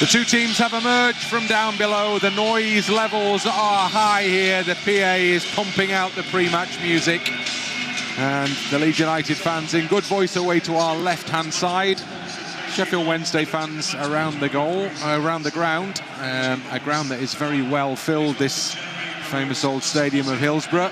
The two teams have emerged from down below. The noise levels are high here. The PA is pumping out the pre-match music. And the Leeds United fans in good voice away to our left-hand side. Sheffield Wednesday fans around the goal, around the ground. A ground that is very well filled, this famous old stadium of Hillsborough.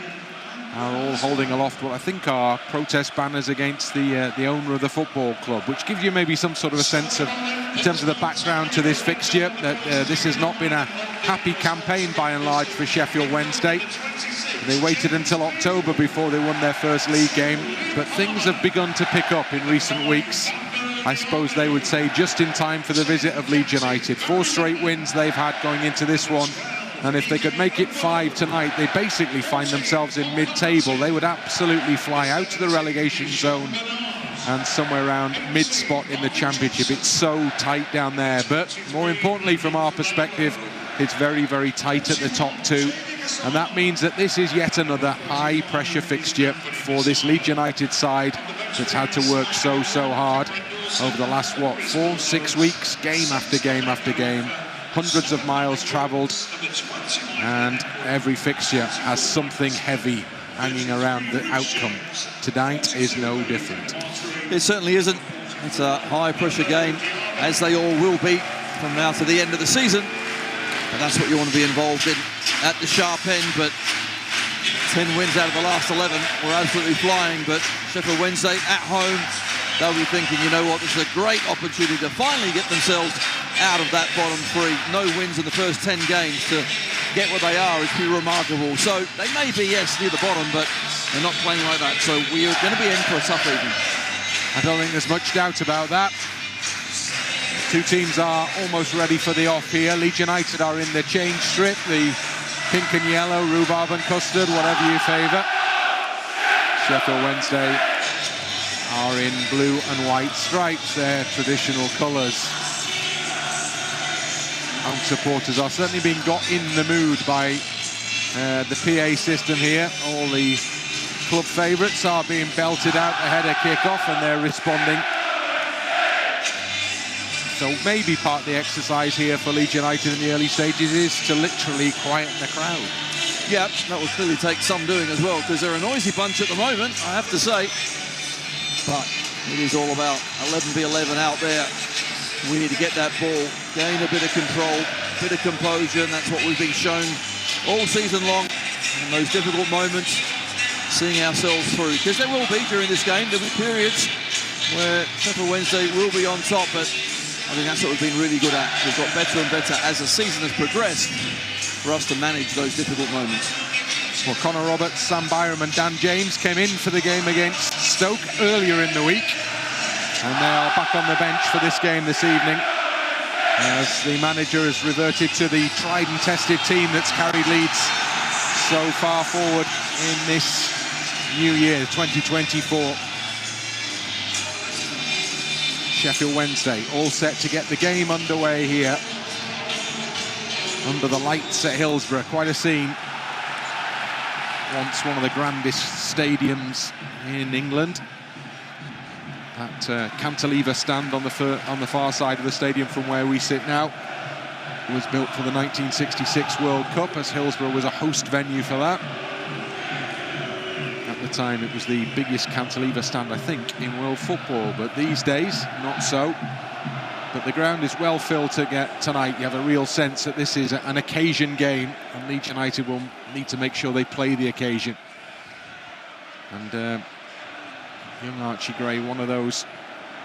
Are all holding aloft what I think are protest banners against the owner of the football club, which gives you maybe some sort of a sense of, in terms of the background to this fixture, that this has not been a happy campaign by and large for Sheffield Wednesday. They waited until October before they won their first league game, but things have begun to pick up in recent weeks. I suppose they would say just in time for the visit of Leeds United. 4 straight wins they've had going into this one. And if they could make it 5 tonight, they basically find themselves in mid-table. They would absolutely fly out to the relegation zone and somewhere around mid-spot in the championship. It's so tight down there. But more importantly, from our perspective, it's very, very tight at the top two. And that means that this is yet another high-pressure fixture for this Leeds United side that's had to work so hard over the last, 4-6 weeks, game after game after game. Hundreds of miles travelled, and every fixture has something heavy hanging around the outcome. Tonight is no different. It certainly isn't. It's a high-pressure game, as they all will be from now to the end of the season. And that's what you want to be involved in at the sharp end. But 10 wins out of the last 11. We're absolutely flying, but Sheffield Wednesday at home, they'll be thinking, you know what, this is a great opportunity to finally get themselves out of that bottom 3. No wins in the first 10 games to get where they are is pretty remarkable. So they may be, yes, near the bottom, but they're not playing like that. So we are going to be in for a tough evening. I don't think there's much doubt about that. Two teams are almost ready for the off here. Leeds United are in the change strip, the pink and yellow, rhubarb and custard, whatever you favour. Sheffield Wednesday are in blue and white stripes, their traditional colours. Home supporters are certainly being got in the mood by the PA system here. All the club favourites are being belted out ahead of kick-off, and they're responding. So maybe part of the exercise here for Leeds United in the early stages is to literally quieten the crowd. Yeah, that will clearly take some doing as well, because they're a noisy bunch at the moment, I have to say. But it is all about 11v11 out there. We need to get that ball, gain a bit of control, a bit of composure, and that's what we've been shown all season long. In those difficult moments, seeing ourselves through. Because there will be, during this game, there'll be periods where Sheffield Wednesday will be on top, but I think that's what we've been really good at. We've got better and better as the season has progressed for us to manage those difficult moments. Well, Connor Roberts, Sam Byram and Dan James came in for the game against Stoke earlier in the week. And they are back on the bench for this game this evening, as the manager has reverted to the tried and tested team that's carried Leeds so far forward in this new year, 2024. Sheffield Wednesday all set to get the game underway here under the lights at Hillsborough. Quite a scene. Once one of the grandest stadiums in England. That cantilever stand on the far side of the stadium from where we sit now was built for the 1966 World Cup, as Hillsborough was a host venue for that. At the time, it was the biggest cantilever stand, I think, in world football, but these days, not so. But the ground is well filled to get tonight. You have a real sense that this is an occasion game, and Leeds United will need to make sure they play the occasion. And young Archie Gray, one of those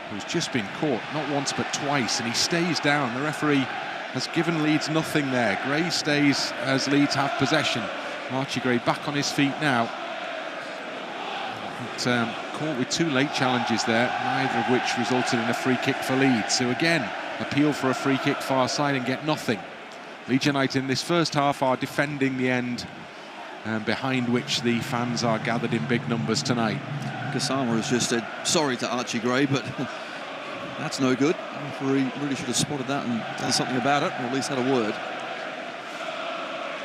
who's just been caught, not once but twice, and he stays down. The referee has given Leeds nothing there. Gray stays as Leeds have possession. Archie Gray back on his feet now. But, caught with 2 late challenges there, neither of which resulted in a free kick for Leeds, who again appeal for a free kick far side and get nothing. Leeds United in this first half are defending the end, behind which the fans are gathered in big numbers tonight. Gassama has just said sorry to Archie Gray, but that's no good. The referee really should have spotted that and done something about it, or at least had a word.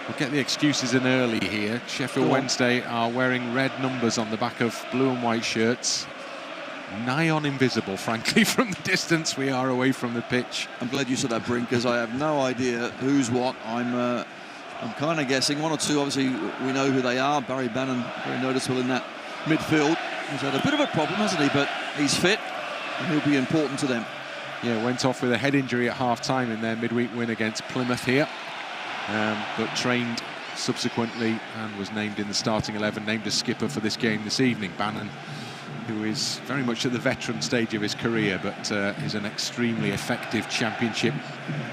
We'll get the excuses in early here. Sheffield Wednesday are wearing red numbers on the back of blue and white shirts. nigh on invisible, frankly, from the distance we are away from the pitch. I'm glad you said that, Brink, because I have no idea who's what. I'm kind of guessing. One or two, obviously, we know who they are. Barry Bannan, very noticeable in that midfield. He's had a bit of a problem, hasn't he? But he's fit, and he'll be important to them. Yeah, went off with a head injury at half-time in their midweek win against Plymouth here, but trained subsequently and was named in the starting 11, named as skipper for this game this evening. Bannan, who is very much at the veteran stage of his career, but is an extremely effective championship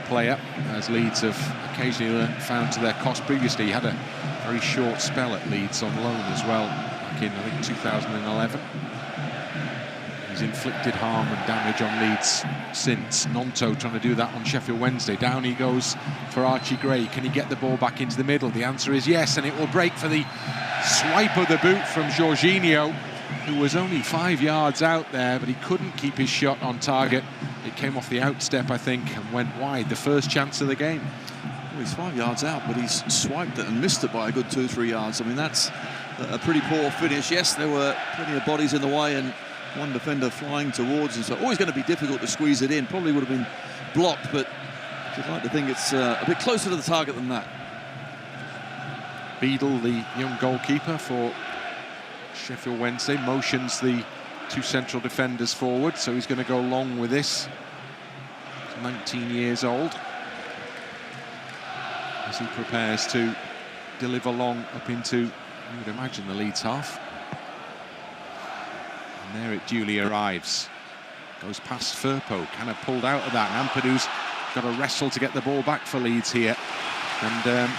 player, as Leeds have occasionally found to their cost. Previously, he had a very short spell at Leeds on loan as well, back in, I think, 2011. He's inflicted harm and damage on Leeds since. Gnonto trying to do that on Sheffield Wednesday. Down he goes for Archie Gray. Can he get the ball back into the middle? The answer is yes, and it will break for the swipe of the boot from Georginio, who was only 5 yards out there, but he couldn't keep his shot on target. It came off the outstep, I think, and went wide. The first chance of the game. Well, he's 5 yards out, but he's swiped it and missed it by a good 2-3 yards. I mean, that's a pretty poor finish. Yes, there were plenty of bodies in the way and one defender flying towards him, so always going to be difficult to squeeze it in. Probably would have been blocked, but I'd like to think it's a bit closer to the target than that. Beadle, the young goalkeeper for Sheffield Wednesday, motions the two central defenders forward, so he's going to go long with this. He's 19 years old, as he prepares to deliver long up into, you would imagine, the Leeds half. And there it duly arrives. Goes past Firpo, kind of pulled out of that. And Ampadu's got to wrestle to get the ball back for Leeds here. And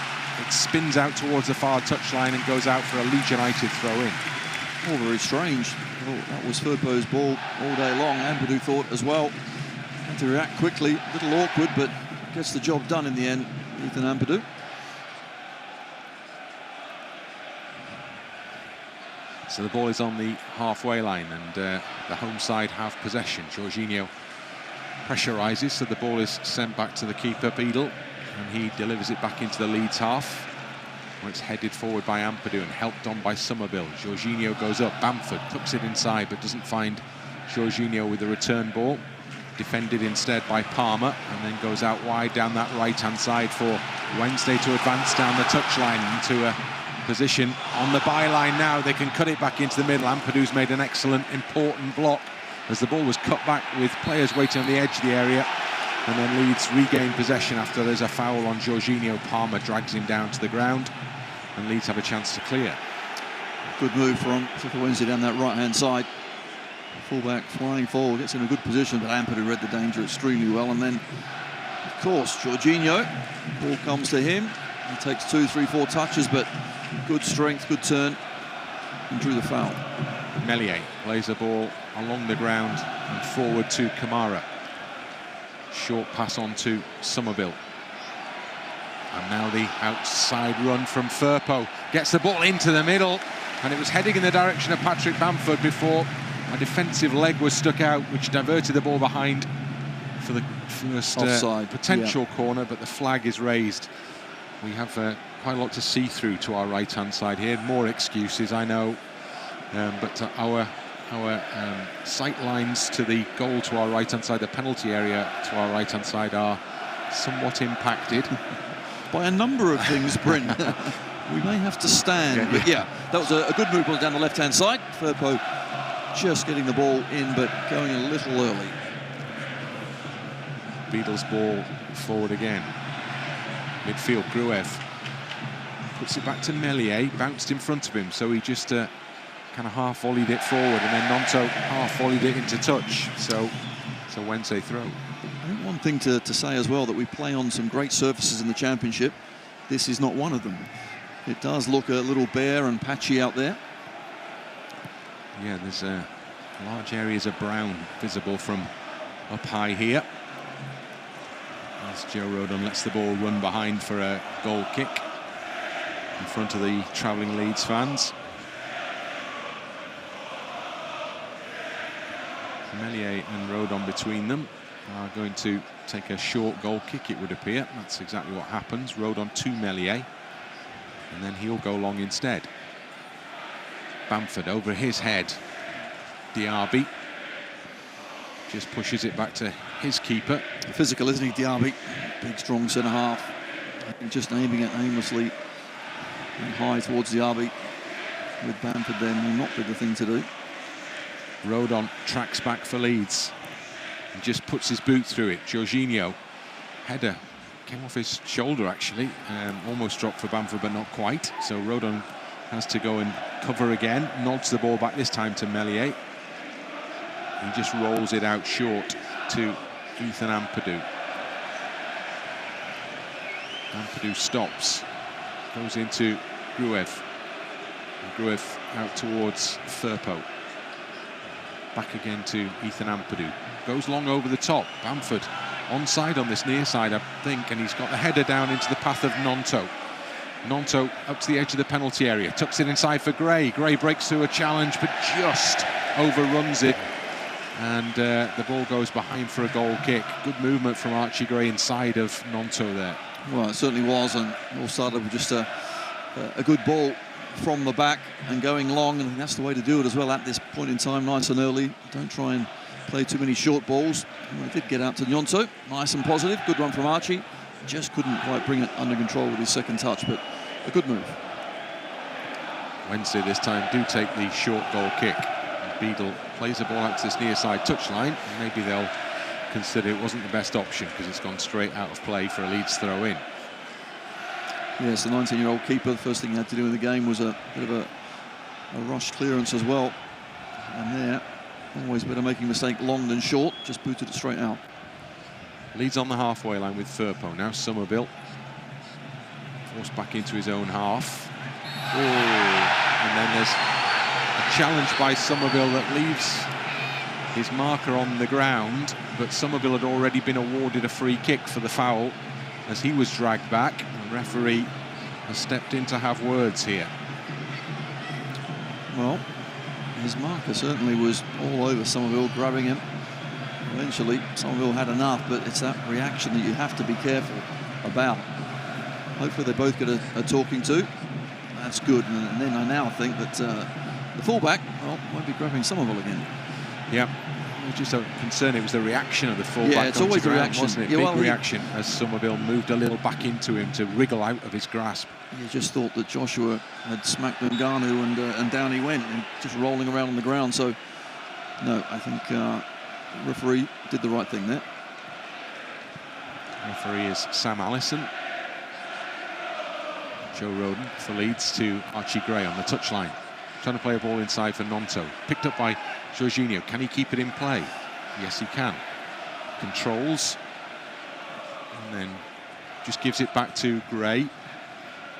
it spins out towards the far touchline and goes out for a Leeds United throw-in. Oh, very strange. Well, that was Firpo's ball all day long. Ampadu thought as well. Had to react quickly. A little awkward, but gets the job done in the end, Ethan Ampadu. So the ball is on the halfway line, and the home side have possession. Georginio pressurises, so the ball is sent back to the keeper, Beadle, and he delivers it back into the Leeds half, where it's headed forward by Ampadu and helped on by Summerville. Georginio goes up, Bamford tucks it inside, but doesn't find Georginio with the return ball. Defended instead by Palmer, and then goes out wide down that right-hand side for Wednesday to advance down the touchline into a position on the byline now. They can cut it back into the middle. Ampadu's made an excellent, important block as the ball was cut back with players waiting on the edge of the area, and then Leeds regain possession after there's a foul on Georginio. Palmer drags him down to the ground, and Leeds have a chance to clear. Good move from Sheffield Wednesday down that right-hand side. Fullback flying forward, gets in a good position, but Ampadu read the danger extremely well. And then, of course, Georginio, ball comes to him. He takes 2, 3, 4 touches, but good strength, good turn, and drew the foul. Meslier plays the ball along the ground and forward to Kamara. Short pass on to Summerville. And now the outside run from Firpo. Gets the ball into the middle, and it was heading in the direction of Patrick Bamford before a defensive leg was stuck out, which diverted the ball behind for the first potential corner, but the flag is raised. We have quite a lot to see through to our right-hand side here. More excuses, I know, but our sight lines to the goal to our right-hand side, the penalty area to our right-hand side, are somewhat impacted by a number of things, Bryn. We may have to stand, but yeah, that was a good move down the left-hand side. Firpo just getting the ball in, but going a little early. Beadle's ball forward again. Midfield, Gruev puts it back to Meslier, bounced in front of him, so he just kind of half-volleyed it forward, and then Gnonto half-volleyed it into touch, so Wednesday throw. I think one thing to say as well, that we play on some great surfaces in the Championship. This is not one of them. It does look a little bare and patchy out there. Yeah, there's large areas of brown visible from up high here. As Joe Rodon lets the ball run behind for a goal kick in front of the travelling Leeds fans. Meslier and Rodon between them are going to take a short goal kick, it would appear. That's exactly what happens. Rodon to Meslier, and then he'll go long instead. Bamford over his head. Diaby just pushes it back to his keeper. Physical, isn't he, Diaby? Big, strong centre-half. Just aiming it aimlessly and high towards Diaby. With Bamford then will not be the thing to do. Rodon tracks back for Leeds. He just puts his boot through it. Georginio, header, came off his shoulder actually. Almost dropped for Bamford, but not quite. So Rodon has to go and cover again. Nods the ball back this time to Meslier. He just rolls it out short to Ethan Ampadu. Ampadu stops, goes into Gruev. Gruev out towards Firpo. Back again to Ethan Ampadu. Goes long over the top. Bamford onside on this near side, I think, and he's got the header down into the path of Gnonto. Gnonto up to the edge of the penalty area. Tucks it inside for Gray. Gray breaks through a challenge, but just overruns it. And the ball goes behind for a goal kick. Good movement from Archie Gray inside of Gnonto there. Well, it certainly was, and it all started with just a good ball from the back and going long, and that's the way to do it as well at this point in time, nice and early. Don't try and play too many short balls. Well, it did get out to Gnonto, nice and positive. Good run from Archie. Just couldn't quite bring it under control with his second touch, but a good move. Wednesday this time do take the short goal kick. Beadle plays the ball out to this near side touchline. Maybe they'll consider it wasn't the best option because it's gone straight out of play for a Leeds throw in. Yes, the 19-year-old keeper, the first thing he had to do in the game was a bit of a rush clearance as well. And there, always better making a mistake long than short, just booted it straight out. Leeds on the halfway line with Firpo. Now Summerville. Forced back into his own half. Oh, and then there's a challenge by Summerville that leaves his marker on the ground, but Summerville had already been awarded a free kick for the foul as he was dragged back. The referee has stepped in to have words here. Well, his marker certainly was all over Summerville, grabbing him. Eventually, Summerville had enough, but it's that reaction that you have to be careful about. Hopefully they both get a talking to. That's good, and then I now think that the fullback, well, won't be grabbing Summerville again. Yeah, it was just a concern. It was the reaction of the fullback. Yeah, it's always the reaction, wasn't it? Yeah, Big well, reaction as Summerville moved a little back into him to wriggle out of his grasp. You just thought that Joshua had smacked Ngannou and down he went, and just rolling around on the ground. So, no, I think the referee did the right thing there. Referee is Sam Allison. Joe Rodon for Leeds to Archie Gray on the touchline. Trying to play a ball inside for Gnonto. Picked up by Georginio. Can he keep it in play? Yes, he can. Controls. And then just gives it back to Gray.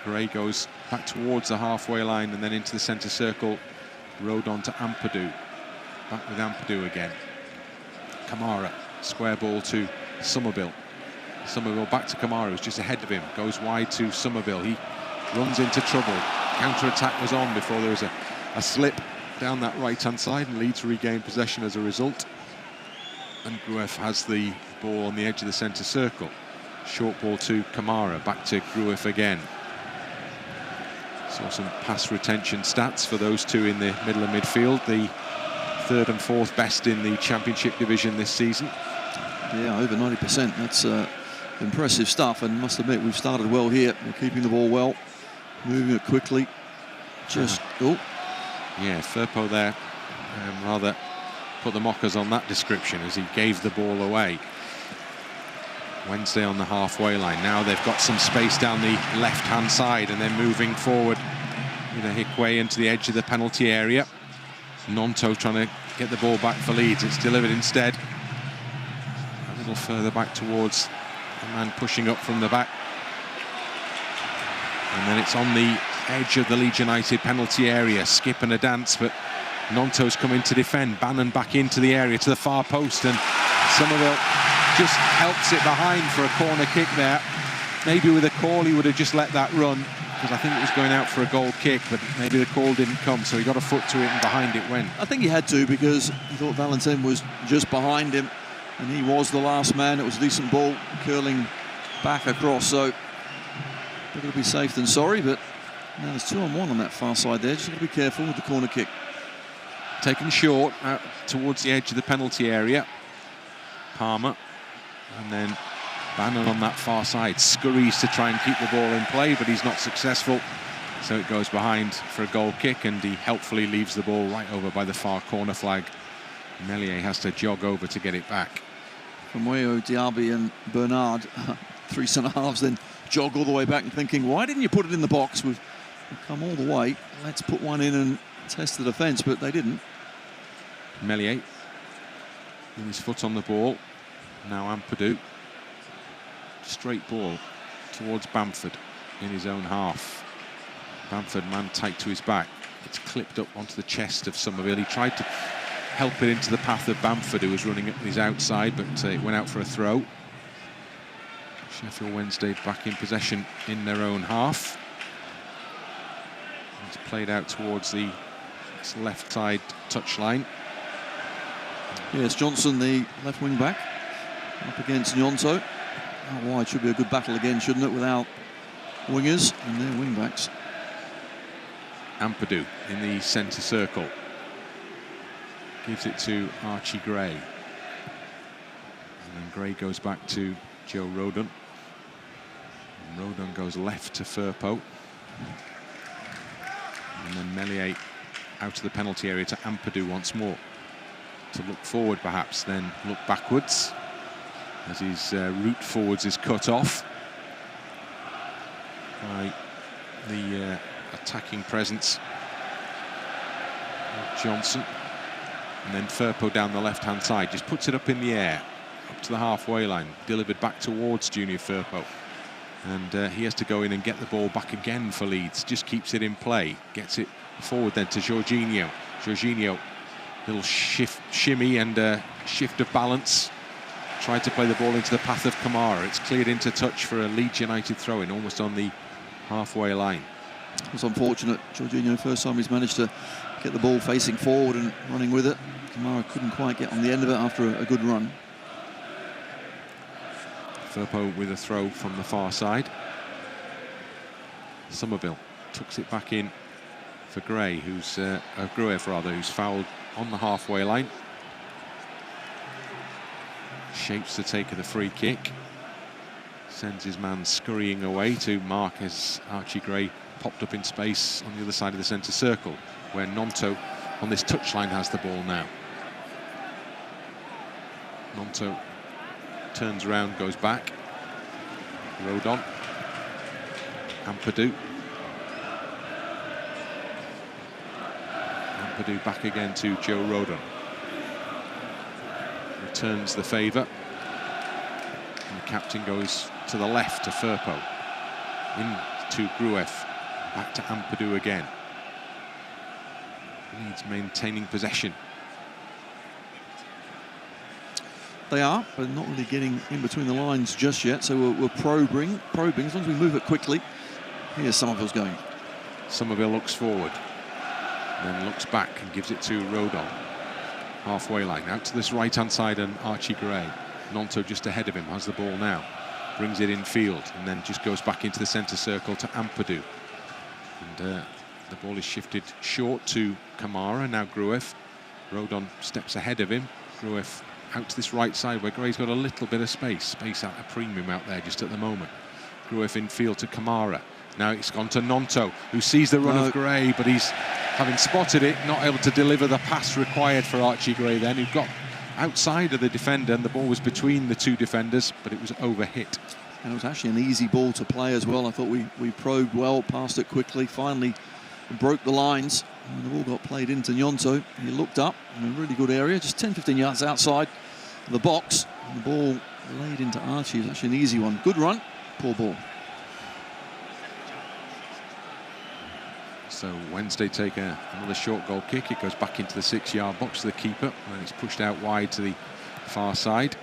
Gray goes back towards the halfway line and then into the centre circle. Rodon to Ampadu. Back with Ampadu again. Kamara. Square ball to Summerville. Summerville back to Kamara, who's just ahead of him. Goes wide to Summerville. He runs into trouble. Counter-attack was on before there was a slip down that right-hand side, and Leeds regained possession as a result. And Gruev has the ball on the edge of the centre circle. Short ball to Kamara, back to Gruev again. Saw some pass retention stats for those two in the middle of midfield. The third and fourth best in the Championship division this season. Yeah, over 90%. That's impressive stuff, and must admit we've started well here. We're keeping the ball well, moving it quickly. Just yeah, Firpo there rather put the mockers on that description as he gave the ball away. Wednesday on the halfway line. Now they've got some space down the left-hand side, and they're moving forward with Ihiekwe into the edge of the penalty area. Gnonto trying to get the ball back for Leeds. It's delivered instead a little further back towards the man pushing up from the back. And then it's on the edge of the Leeds United penalty area. Skip and a dance, but Gnonto's coming to defend. Bannan back into the area to the far post, and Summerville just helps it behind for a corner kick there. Maybe with a call he would have just let that run, because I think it was going out for a goal kick, but maybe the call didn't come, so he got a foot to it and behind it went. I think he had to, because he thought Valentin was just behind him, and he was the last man. It was a decent ball curling back across, so they're going to be safe than sorry, but now there's 2-on-1 on that far side there. Just got to be careful with the corner kick. Taken short out towards the edge of the penalty area. Palmer. And then Bannan on that far side scurries to try and keep the ball in play, but he's not successful. So it goes behind for a goal kick, and he helpfully leaves the ball right over by the far corner flag. Meslier has to jog over to get it back. Famewo, Diaby and Bernard, 3 centre-halves, then jog all the way back and thinking, why didn't you put it in the box? We've come all the way. Let's put one in and test the defence, but they didn't. Meslier with his foot on the ball. Now Ampadu. Straight ball towards Bamford in his own half. Bamford man tight to his back. It's clipped up onto the chest of Summerville. He tried to help it into the path of Bamford, who was running at his outside, but it went out for a throw. Sheffield Wednesday back in possession in their own half. It's played out towards the left side touchline. Yes, Johnson, the left wing back, up against Gnonto. Out wide should be a good battle again, shouldn't it, without wingers and their wing backs. Ampadu in the centre circle. Gives it to Archie Gray. And then Gray goes back to Joe Rodon. And Rodon goes left to Firpo. And then Meslier out of the penalty area to Ampadu once more. To look forward perhaps, then look backwards as his route forwards is cut off by the attacking presence of Johnson. And then Firpo down the left-hand side, just puts it up in the air, up to the halfway line, delivered back towards Junior Firpo. And he has to go in and get the ball back again for Leeds, just keeps it in play, gets it forward then to Georginio. Georginio, little shimmy and shift of balance. Tried to play the ball into the path of Kamara. It's cleared into touch for a Leeds United throw-in, almost on the halfway line. It was unfortunate. Georginio, first time he's managed to get the ball facing forward and running with it. Kamara couldn't quite get on the end of it after a good run. Firpo with a throw from the far side. Summerville tucks it back in for Gray, who's Gruev rather, who's fouled on the halfway line. Shapes the take of the free kick. Sends his man scurrying away to mark as Archie Gray popped up in space on the other side of the centre circle, where Gnonto on this touchline has the ball now. Gnonto turns around, goes back. Rodon. Ampadu. Ampadu back again to Joe Rodon. Returns the favour. And the captain goes to the left to Firpo. In to Gruev. Back to Ampadu again. Leeds maintaining possession. They are, but not really getting in between the lines just yet. So we're probing. As long as we move it quickly. Here's Summerville's going. Summerville looks forward. Then looks back and gives it to Rodon. Halfway line, out to this right-hand side and Archie Gray. Gnonto just ahead of him, has the ball now. Brings it in field and then just goes back into the centre circle to Ampadu. And the ball is shifted short to Kamara, now Gruev. Rodon steps ahead of him. Gruev out to this right side where Gray's got a little bit of space at a premium out there just at the moment. Gruev in field to Kamara. Now it's gone to Gnonto, who sees the run of Gray, but he's, having spotted it, not able to deliver the pass required for Archie Gray then, who got outside of the defender, and the ball was between the two defenders, but it was overhit. And it was actually an easy ball to play as well. I thought we probed well, passed it quickly, finally broke the lines, and the ball got played into Gnonto. He looked up in a really good area, just 10-15 yards outside the box, and the ball laid into Archie. It was actually an easy one. Good run, poor ball. So Wednesday take another short goal kick. It goes back into the 6-yard box to the keeper, and it's pushed out wide to the far side.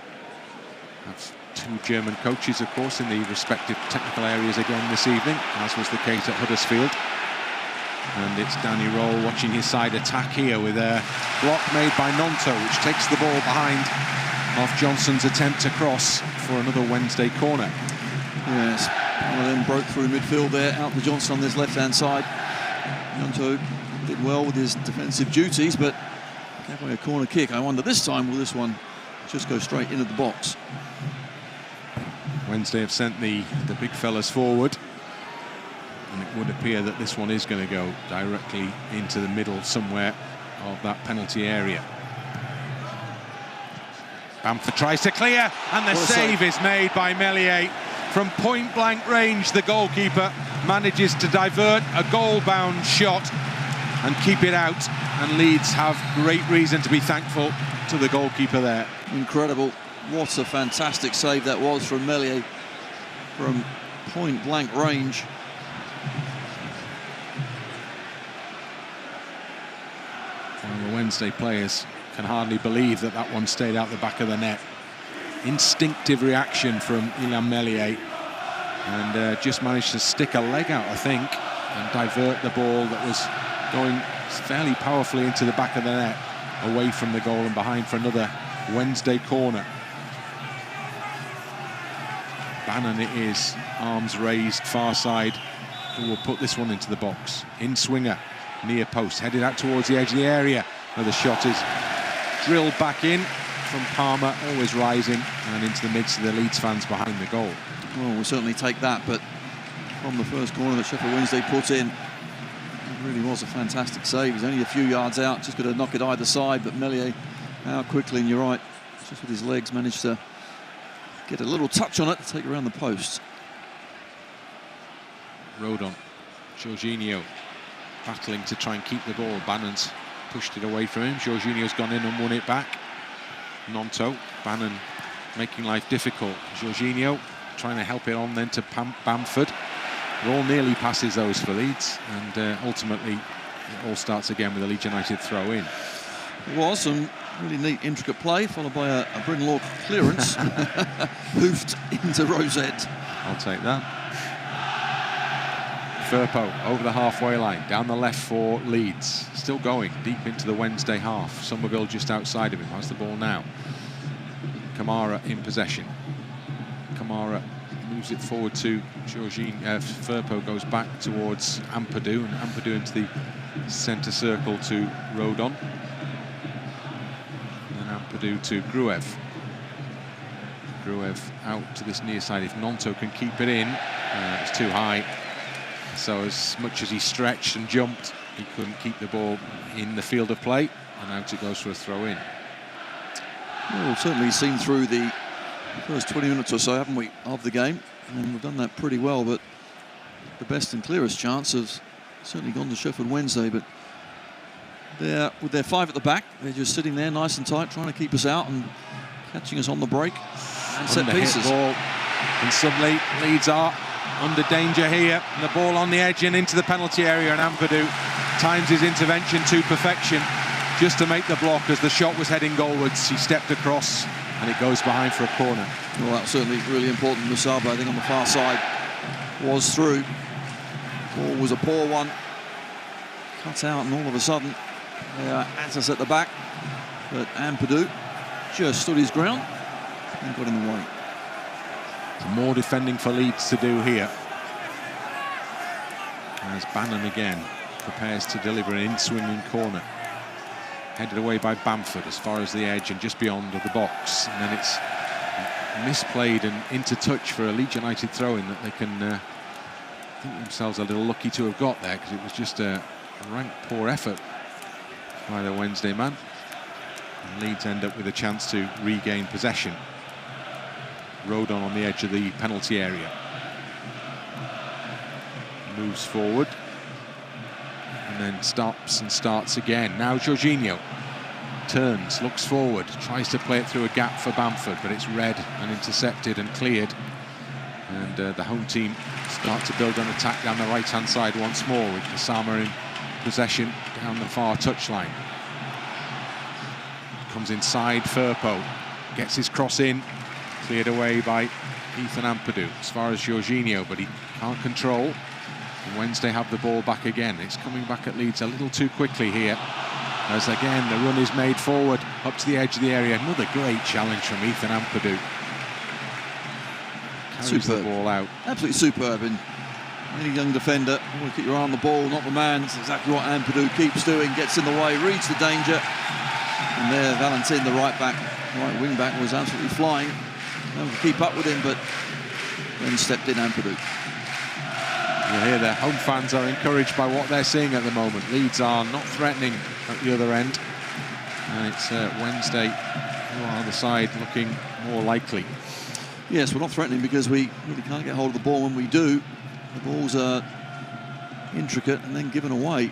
That's two German coaches, of course, in the respective technical areas again this evening, as was the case at Huddersfield. And it's Danny Roll watching his side attack here with a block made by Gnonto, which takes the ball behind off Johnson's attempt to cross for another Wednesday corner. Yes, one of them broke through midfield there, out to Johnson on this left-hand side. Gnonto did well with his defensive duties, but gave away a corner kick. I wonder this time, will this one just go straight into the box. Wednesday have sent the big fellas forward, and it would appear that this one is going to go directly into the middle somewhere of that penalty area. Bamford tries to clear, and the save is made by Meslier. From point-blank range, the goalkeeper manages to divert a goal-bound shot and keep it out, and Leeds have great reason to be thankful to the goalkeeper there. Incredible. What a fantastic save that was from Meslier from point-blank range. Well, the Wednesday players can hardly believe that that one stayed out the back of the net. Instinctive reaction from Illan Meslier, and just managed to stick a leg out, I think, and divert the ball that was going fairly powerfully into the back of the net, away from the goal and behind for another Wednesday corner. Bannan it is, arms raised, far side, who will put this one into the box. In swinger, near post, headed out towards the edge of the area, where the shot is drilled back in from Palmer, always rising, and into the midst of the Leeds fans behind the goal. Well, we'll certainly take that, but from the first corner that Sheffield Wednesday put in, it really was a fantastic save. He's only a few yards out, just got to knock it either side, but Meslier out quickly, and you're right, just with his legs managed to get a little touch on it to take around the post. Rodon, Georginio battling to try and keep the ball. Bannan's pushed it away from him. Georginio's gone in and won it back. Gnonto, Bannan making life difficult. Georginio trying to help it on then to Bamford. It all nearly passes those for Leeds, and ultimately it all starts again with a Leeds United throw in. It was some really neat, intricate play, followed by a Bryn-Law clearance, hoofed into Rosette. I'll take that. Firpo over the halfway line, down the left for Leeds. Still going deep into the Wednesday half. Summerville just outside of him, has the ball now. Kamara in possession. Kamara moves it forward to Georginio. Firpo goes back towards Ampadu, and Ampadu into the centre circle to Rodon. Ampadu to Gruev. Gruev out to this near side. If Gnonto can keep it in, it's too high. So as much as he stretched and jumped, he couldn't keep the ball in the field of play, and out it goes for a throw-in. Well, we've certainly seen through the first 20 minutes or so, haven't we, of the game, and we've done that pretty well, but the best and clearest chance has certainly gone to Sheffield Wednesday, but they're, with their five at the back, they're just sitting there nice and tight, trying to keep us out and catching us on the break and set pieces. Ball. And suddenly Leeds are under danger here. And the ball on the edge and into the penalty area, and Ampadu times his intervention to perfection just to make the block. As the shot was heading goalwards, he stepped across and it goes behind for a corner. Well, that's certainly really important. Musaba, I think, on the far side was through. Ball was a poor one. Cut out, and all of a sudden they are at us at the back. But Ampadu just stood his ground and got in the way. More defending for Leeds to do here, as Bannan again prepares to deliver an in-swinging corner. Headed away by Bamford as far as the edge and just beyond of the box. And then it's misplayed and into touch for a Leeds United throw-in that they can think themselves a little lucky to have got there, because it was just a rank poor effort by the Wednesday man. And Leeds end up with a chance to regain possession. Rodon on the edge of the penalty area. Moves forward. And then stops and starts again. Now Georginio turns, looks forward, tries to play it through a gap for Bamford, but it's read and intercepted and cleared. And the home team start to build an attack down the right-hand side once more, with Gassama in possession down the far touchline. Comes inside, Firpo gets his cross in, cleared away by Ethan Ampadu as far as Georginio, but he can't control. And Wednesday have the ball back again. It's coming back at Leeds a little too quickly here, as again the run is made forward up to the edge of the area. Another great challenge from Ethan Ampadu. Carries the ball out. Absolutely superb. And any young defender, you want to keep your eye on the ball, not the man. That's exactly what Ampadu keeps doing. Gets in the way, reads the danger. And there, Valentin, the right back, right wing back was absolutely flying. Able to keep up with him, but then stepped in Ampadu. You hear the home fans are encouraged by what they're seeing at the moment. Leeds are not threatening at the other end. And it's Wednesday who are on the side looking more likely. Yes, we're not threatening because we really can't get hold of the ball. When we do, the balls are intricate and then given away.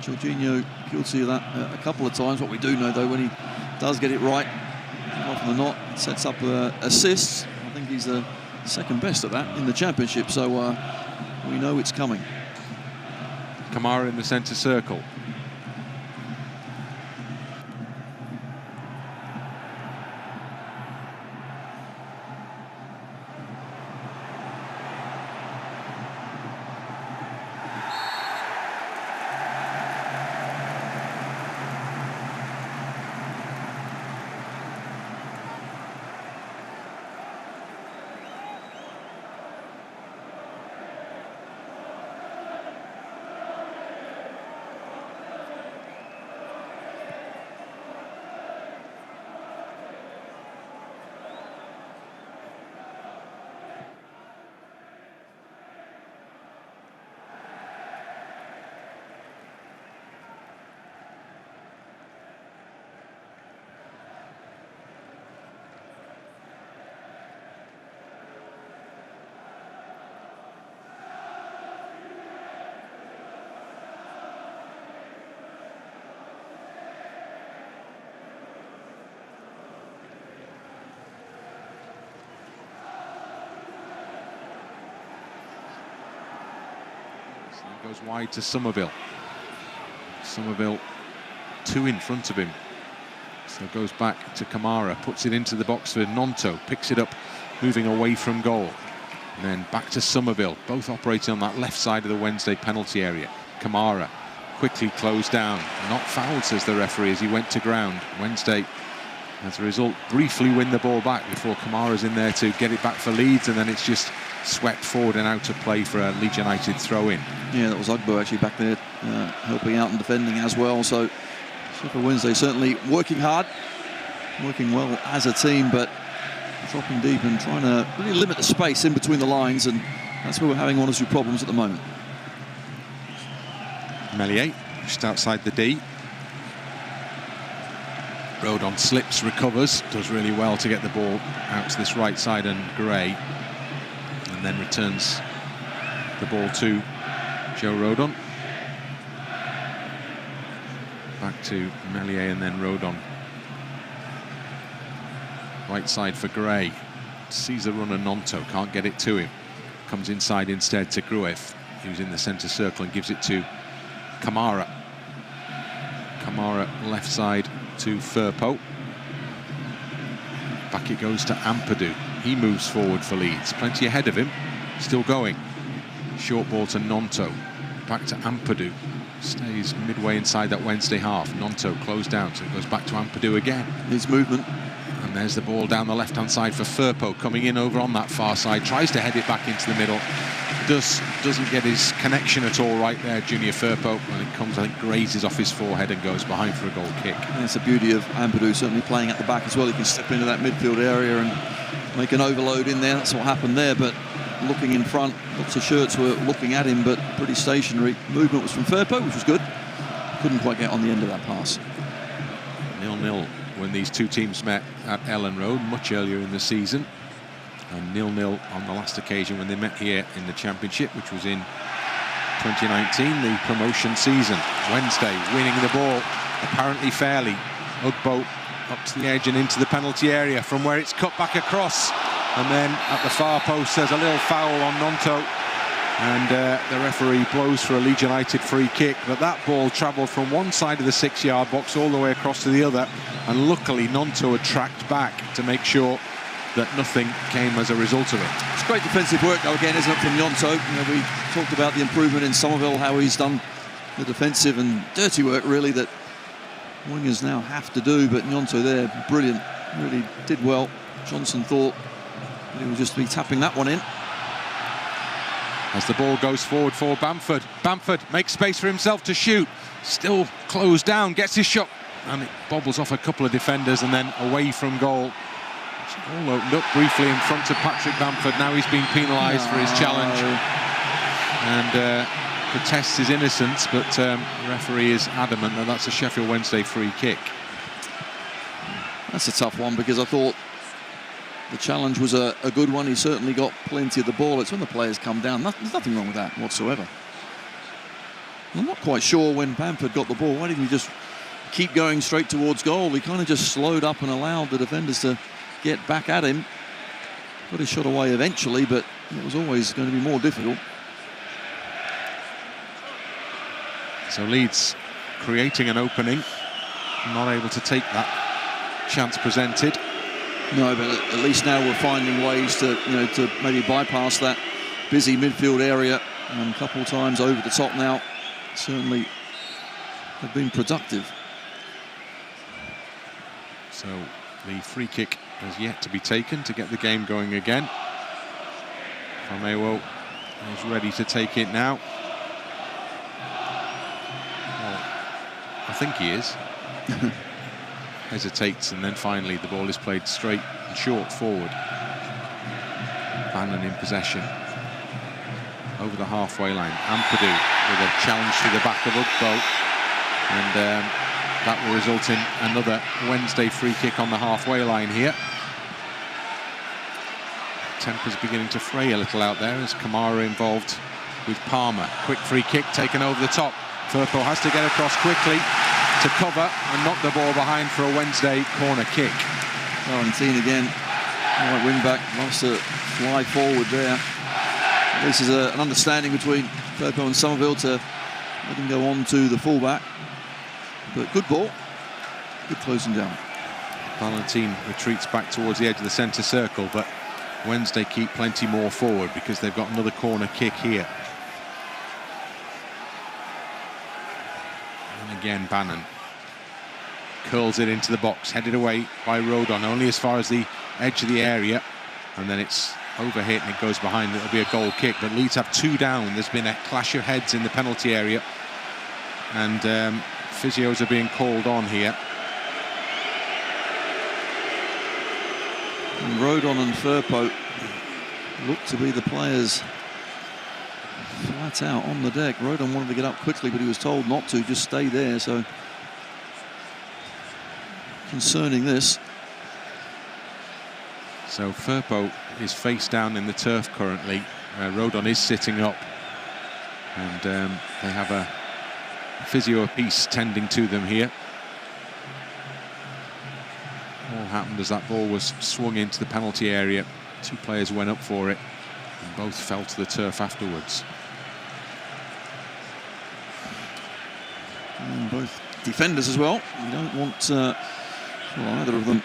Georginio guilty of that a couple of times. What we do know, though, when he does get it right, often than not, it sets up assists. I think he's the second best at that in the championship, so we know it's coming. Kamara in the centre circle. Goes wide to Summerville. Summerville 2 in front of him. So goes back to Kamara, puts it into the box for Gnonto, picks it up, moving away from goal. And then back to Summerville, both operating on that left side of the Wednesday penalty area. Kamara quickly closed down, not fouled, says the referee, as he went to ground. Wednesday, as a result, briefly win the ball back before Kamara's in there to get it back for Leeds, and then it's just swept forward and out of play for a Leeds United throw-in. Yeah, that was Ugbo actually back there helping out and defending as well. So Sheffield Wednesday certainly working hard, working well as a team, but dropping deep and trying to really limit the space in between the lines, and that's where we're having 1 or 2 problems at the moment. Meslier just outside the D. Rodon slips, recovers, does really well to get the ball out to this right side and Gray, and then returns the ball to Joe Rodon. Back to Meslier and then Rodon. Right side for Gray. Sees the runner Gnonto, can't get it to him. Comes inside instead to Gruev, who's in the centre circle, and gives it to Kamara. Kamara left side to Firpo. Back it goes to Ampadu. He moves forward for Leeds. Plenty ahead of him. Still going. Short ball to Gnonto. Back to Ampadu. Stays midway inside that Wednesday half. Gnonto closed down, so it goes back to Ampadu again. His movement. And there's the ball down the left-hand side for Firpo, coming in over on that far side. Tries to head it back into the middle. Doesn't get his connection at all right there, Junior Firpo. When it comes, I think, grazes off his forehead and goes behind for a goal kick. And it's the beauty of Ampadu certainly playing at the back as well. He can step into that midfield area and make an overload in there. That's what happened there, but looking in front, lots of shirts were looking at him, but pretty stationary. Movement was from Firpo, which was good. Couldn't quite get on the end of that pass. 0-0 when these two teams met at Ellen Road much earlier in the season, and 0-0 on the last occasion when they met here in the Championship, which was in 2019, the promotion season. Wednesday winning the ball apparently fairly. Ugbo up to the edge and into the penalty area, from where it's cut back across, and then at the far post there's a little foul on Gnonto, and the referee blows for a Leeds United free kick. But that ball travelled from one side of the 6-yard box all the way across to the other, and luckily Gnonto had tracked back to make sure that nothing came as a result of it. It's great defensive work though again, isn't it, from Gnonto? You know, we talked about the improvement in Summerville, how he's done the defensive and dirty work really that wingers now have to do, but Gnonto there, brilliant, really did well. Johnson thought that he would just be tapping that one in. As the ball goes forward for Bamford. Bamford makes space for himself to shoot. Still closed down, gets his shot and it bobbles off a couple of defenders and then away from goal. It's all opened up briefly in front of Patrick Bamford. Now he's been penalised for his challenge and protests his innocence, but the referee is adamant that that's a Sheffield Wednesday free kick. That's a tough one, because I thought the challenge was a good one. He certainly got plenty of the ball. It's when the players come down. There's nothing wrong with that whatsoever. I'm not quite sure when Bamford got the ball, why didn't he just keep going straight towards goal? He kind of just slowed up and allowed the defenders to get back at him. Got his shot away eventually, but it was always going to be more difficult. So Leeds creating an opening, not able to take that chance presented. No, but at least now we're finding ways to, to maybe bypass that busy midfield area. And a couple of times over the top now, certainly have been productive. So the free kick has yet to be taken to get the game going again. Famewo is ready to take it now. Well, I think he is. Hesitates, and then finally the ball is played straight and short forward. Bannan in possession. Over the halfway line. Ampadu with a challenge to the back of Ugbo. And that will result in another Wednesday free kick on the halfway line here. Temper's beginning to fray a little out there as Kamara involved with Palmer. Quick free kick taken over the top. Firpo has to get across quickly to cover and knock the ball behind for a Wednesday corner kick. Valentin again, right wing back, wants to fly forward there. This is an understanding between Firpo and Summerville to let him go on to the fullback. But good ball, good closing down. Valentin retreats back towards the edge of the centre circle, but Wednesday keep plenty more forward because they've got another corner kick here. Again, Bannan curls it into the box, headed away by Rodon, only as far as the edge of the area, and then it's overhit and it goes behind. It'll be a goal kick, but Leeds have two down. There's been a clash of heads in the penalty area, and physios are being called on here. And Rodon and Firpo look to be the players flat out on the deck. Rodon wanted to get up quickly, but he was told not to, just stay there. So concerning this. So Firpo is face down in the turf currently. Rodon is sitting up, and they have a physio apiece tending to them here. All happened as that ball was swung into the penalty area. Two players went up for it, and both fell to the turf afterwards. And both defenders as well. You don't want either of them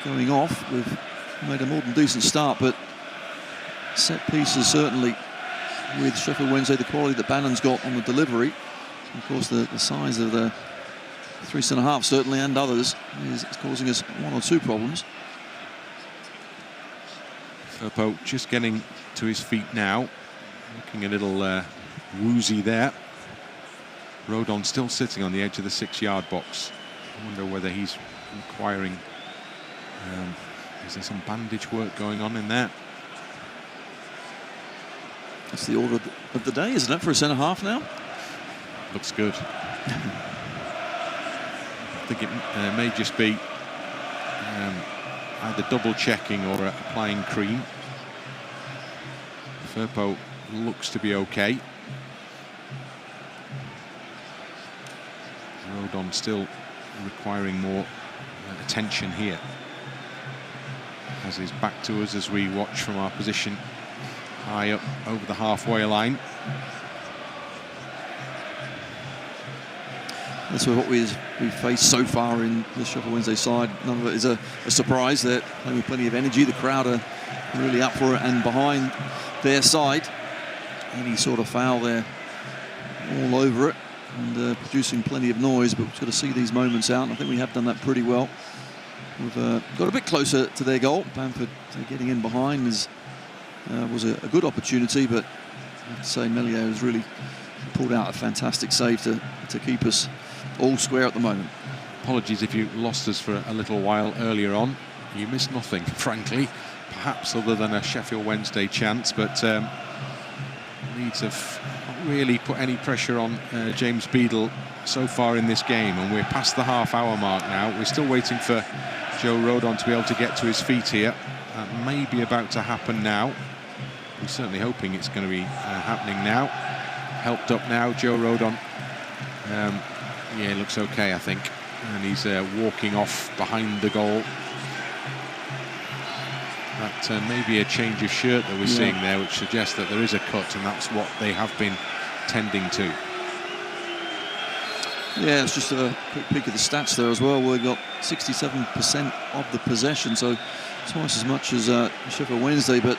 going off. We've made a more than decent start, but set pieces certainly with Sheffield Wednesday, the quality that Bannan's got on the delivery. Of course, the size of the three centre-halves certainly, and others, is causing us one or two problems. Firpo just getting to his feet now, looking a little woozy there. Rodon still sitting on the edge of the 6-yard box. I wonder whether he's inquiring. Is there some bandage work going on in there? That's the order of the day, isn't it, for a centre-half now? Looks good. I think it may just be either double checking or applying cream. Firpo looks to be okay. Rodon still requiring more attention here. Has his back to us as we watch from our position high up over the halfway line. That's what we've faced so far in the Sheffield Wednesday side. None of it is a surprise. They're playing with plenty of energy. The crowd are really up for it and behind their side. Any sort of foul, they're all over it and producing plenty of noise, but we've got to see these moments out, and I think we have done that pretty well. We've got a bit closer to their goal. Bamford getting in behind was a good opportunity, but I have to say Meslier has really pulled out a fantastic save to keep us all square at the moment. apologies if you lost us for a little while earlier on. You missed nothing, frankly, perhaps other than a Sheffield Wednesday chance, but Leeds have not really put any pressure on James Beadle so far in this game, and we're past the half-hour mark now. We're still waiting for Joe Rodon to be able to get to his feet here. That may be about to happen now. We're certainly hoping it's going to be happening now. Helped up now, Joe Rodon. Yeah, it looks okay, I think. And he's walking off behind the goal. That may be a change of shirt that we're seeing there, which suggests that there is a cut, and that's what they have been tending to. Yeah, it's just a quick peek at the stats there as well. We've got 67% of the possession, so twice as much as Sheffield Wednesday, but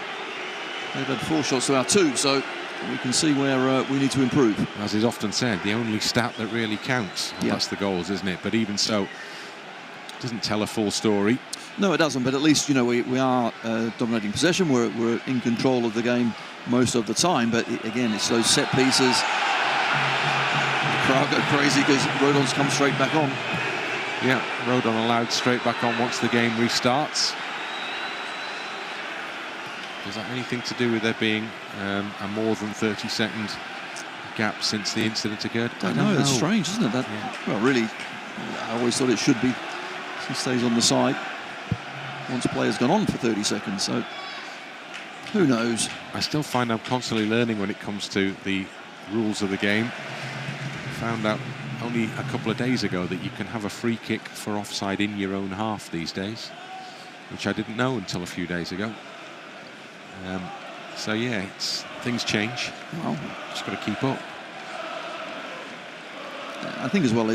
they've had 4 shots to our 2, so we can see where we need to improve. As is often said, the only stat that really counts, and that's the goals, isn't it? But even so, it doesn't tell a full story. No, it doesn't, but at least, you know, we are dominating possession. We're in control of the game most of the time, but again, it's those set pieces. The crowd go crazy because Rodon's come straight back on. Yeah, Rodon allowed straight back on once the game restarts. Does that have anything to do with there being a more than 30-second gap since the incident occurred? I don't know. It's strange, isn't it? That, well, really, I always thought it should be. He stays on the side once a player's gone on for 30 seconds, so who knows? I still find I'm constantly learning when it comes to the rules of the game. I found out only a couple of days ago that you can have a free kick for offside in your own half these days, which I didn't know until a few days ago. So yeah, things change. Well, just got to keep up. I think as well, when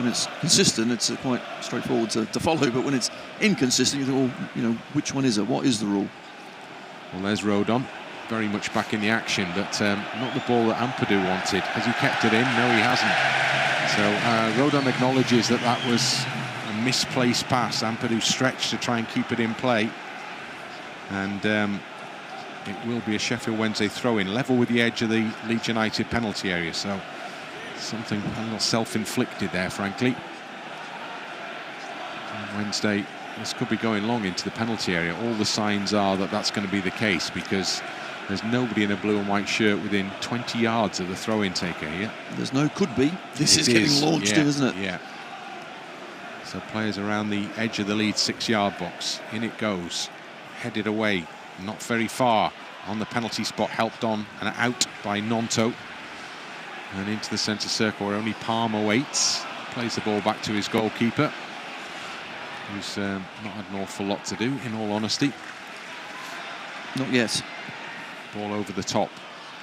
it's consistent, it's quite straightforward to follow. But when it's inconsistent, you think, well, you know, which one is it? What is the rule? Well, there's Rodon, very much back in the action, but not the ball that Ampadu wanted. Has he kept it in? No, he hasn't. So Rodon acknowledges that that was a misplaced pass. Ampadu stretched to try and keep it in play, and it will be a Sheffield Wednesday throw-in, level with the edge of the Leeds United penalty area. So something a little self-inflicted there, frankly. And Wednesday, this could be going long into the penalty area. All the signs are that that's going to be the case, because there's nobody in a blue and white shirt within 20 yards of the throw-in taker here. There's no could be. This is getting launched in, isn't it? Yeah. So players around the edge of the Leeds 6-yard box. In it goes. Headed away. Not very far on the penalty spot, helped on and out by Gnonto, and into the centre circle where only Palmer waits. Plays the ball back to his goalkeeper, who's not had an awful lot to do, in all honesty. Not yet. Ball over the top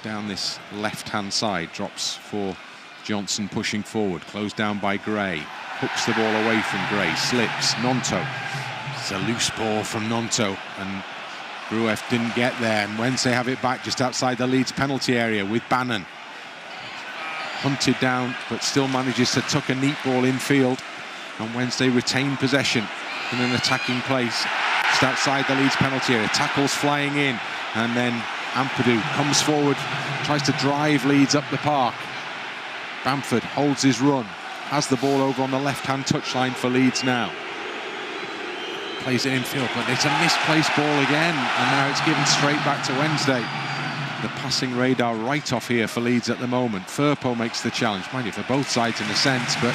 down this left-hand side, drops for Johnson, pushing forward, closed down by Gray, hooks the ball away from Gray, slips. Gnonto, it's a loose ball from Gnonto, and Gruev didn't get there, and Wednesday have it back just outside the Leeds penalty area with Bannan. Hunted down, but still manages to tuck a neat ball infield, and Wednesday retain possession in an attacking place just outside the Leeds penalty area. Tackles flying in, and then Ampadu comes forward, tries to drive Leeds up the park. Bamford holds his run, has the ball over on the left-hand touchline for Leeds now. Plays it infield, but it's a misplaced ball again, and now it's given straight back to Wednesday. The passing radar right off here for Leeds at the moment. Firpo makes the challenge, mind you, for both sides in a sense, but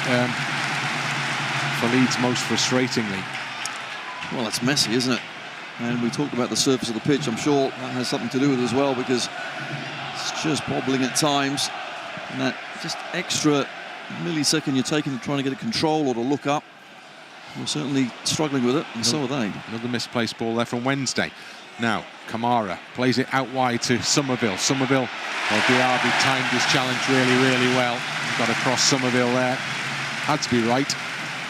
for Leeds most frustratingly. Well, it's messy, isn't it? And we talked about the surface of the pitch. I'm sure that has something to do with it as well, because it's just bobbling at times, and that just extra millisecond you're taking to trying to get a control or to look up. We're certainly struggling with it, and so are they. Another misplaced ball there from Wednesday. Now, Kamara plays it out wide to Summerville. Summerville, well, Diaby timed his challenge really, really well. He got across Summerville there. Had to be right,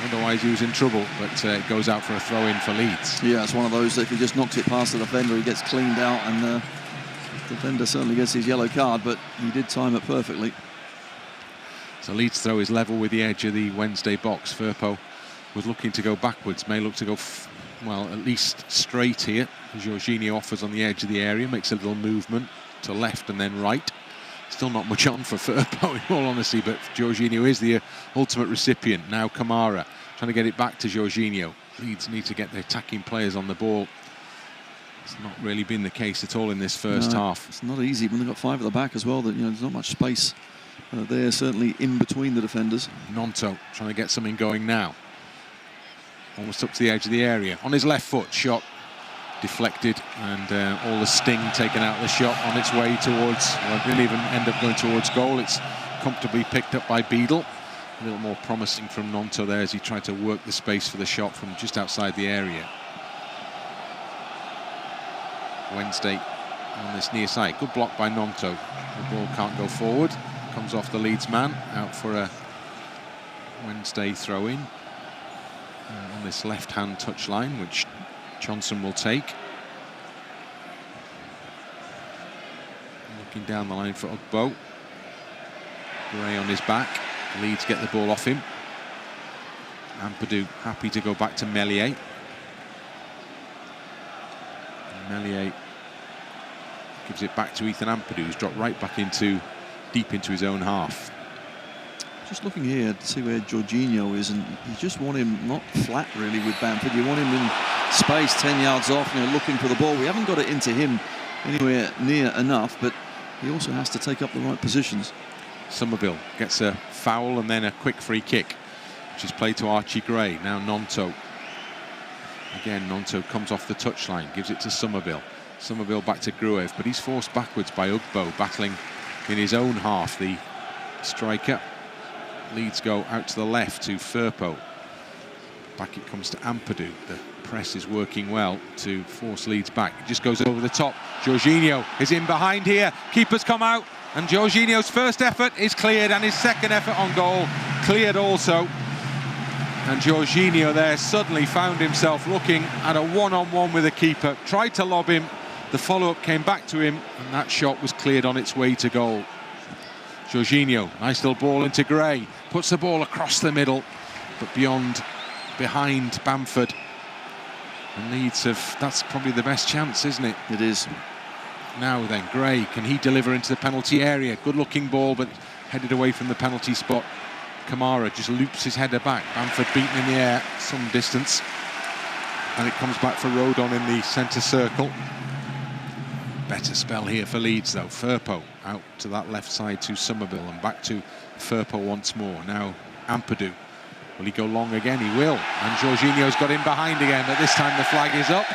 otherwise he was in trouble, but it goes out for a throw-in for Leeds. Yeah, it's one of those that if he just knocks it past the defender, he gets cleaned out, and the defender certainly gets his yellow card, but he did time it perfectly. So Leeds throw is level with the edge of the Wednesday box. Firpo was looking to go backwards, may look to go, well, at least straight here. Georginio offers on the edge of the area, makes a little movement to left and then right. Still not much on for Firpo, in all honesty, but Georginio is the ultimate recipient. Now Kamara trying to get it back to Georginio. Leeds need to get the attacking players on the ball. It's not really been the case at all in this first half. It's not easy when they've got 5 at the back as well. That there's not much space there, certainly in between the defenders. Gnonto trying to get something going now. Almost up to the edge of the area. On his left foot, shot deflected, and all the sting taken out of the shot on its way towards, well, it didn't even end up going towards goal. It's comfortably picked up by Beadle. A little more promising from Gnonto there as he tried to work the space for the shot from just outside the area. Wednesday on this near side. Good block by Gnonto. The ball can't go forward. Comes off the Leeds man, out for a Wednesday throw-in on this left-hand touchline, which Johnson will take. Looking down the line for Ugbo. Gray on his back. Leeds get the ball off him. Ampadu happy to go back to Meslier. Meslier gives it back to Ethan Ampadu, who's dropped right back deep into his own half. Just looking here to see where Georginio is, and you just want him not flat really with Bamford. You want him in space 10 yards off, looking for the ball. We haven't got it into him anywhere near enough, but he also has to take up the right positions. Summerville gets a foul and then a quick free kick, which is played to Archie Gray. Now Gnonto. Again, Gnonto comes off the touchline, gives it to Summerville. Summerville back to Gruev, but he's forced backwards by Ugbo, battling in his own half, the striker. Leeds go out to the left to Firpo. Back it comes to Ampadu. The press is working well to force Leeds back. It just goes over the top. Georginio is in behind here. Keeper's come out, and Georginio's first effort is cleared, and his second effort on goal cleared also. And Georginio there suddenly found himself looking at a one-on-one with the keeper. Tried to lob him. The follow-up came back to him, and that shot was cleared on its way to goal. Georginio, nice little ball into Gray. Puts the ball across the middle, but behind Bamford. And Leeds that's probably the best chance, isn't it? It is. Now then, Gray, can he deliver into the penalty area? Good looking ball, but headed away from the penalty spot. Kamara just loops his header back. Bamford beaten in the air some distance. And it comes back for Rodon in the centre circle. Better spell here for Leeds though. Firpo out to that left side to Summerville, and back to Firpo once more. Now Ampadu. Will he go long again? He will. And Georginio's got him behind again, but this time the flag is up.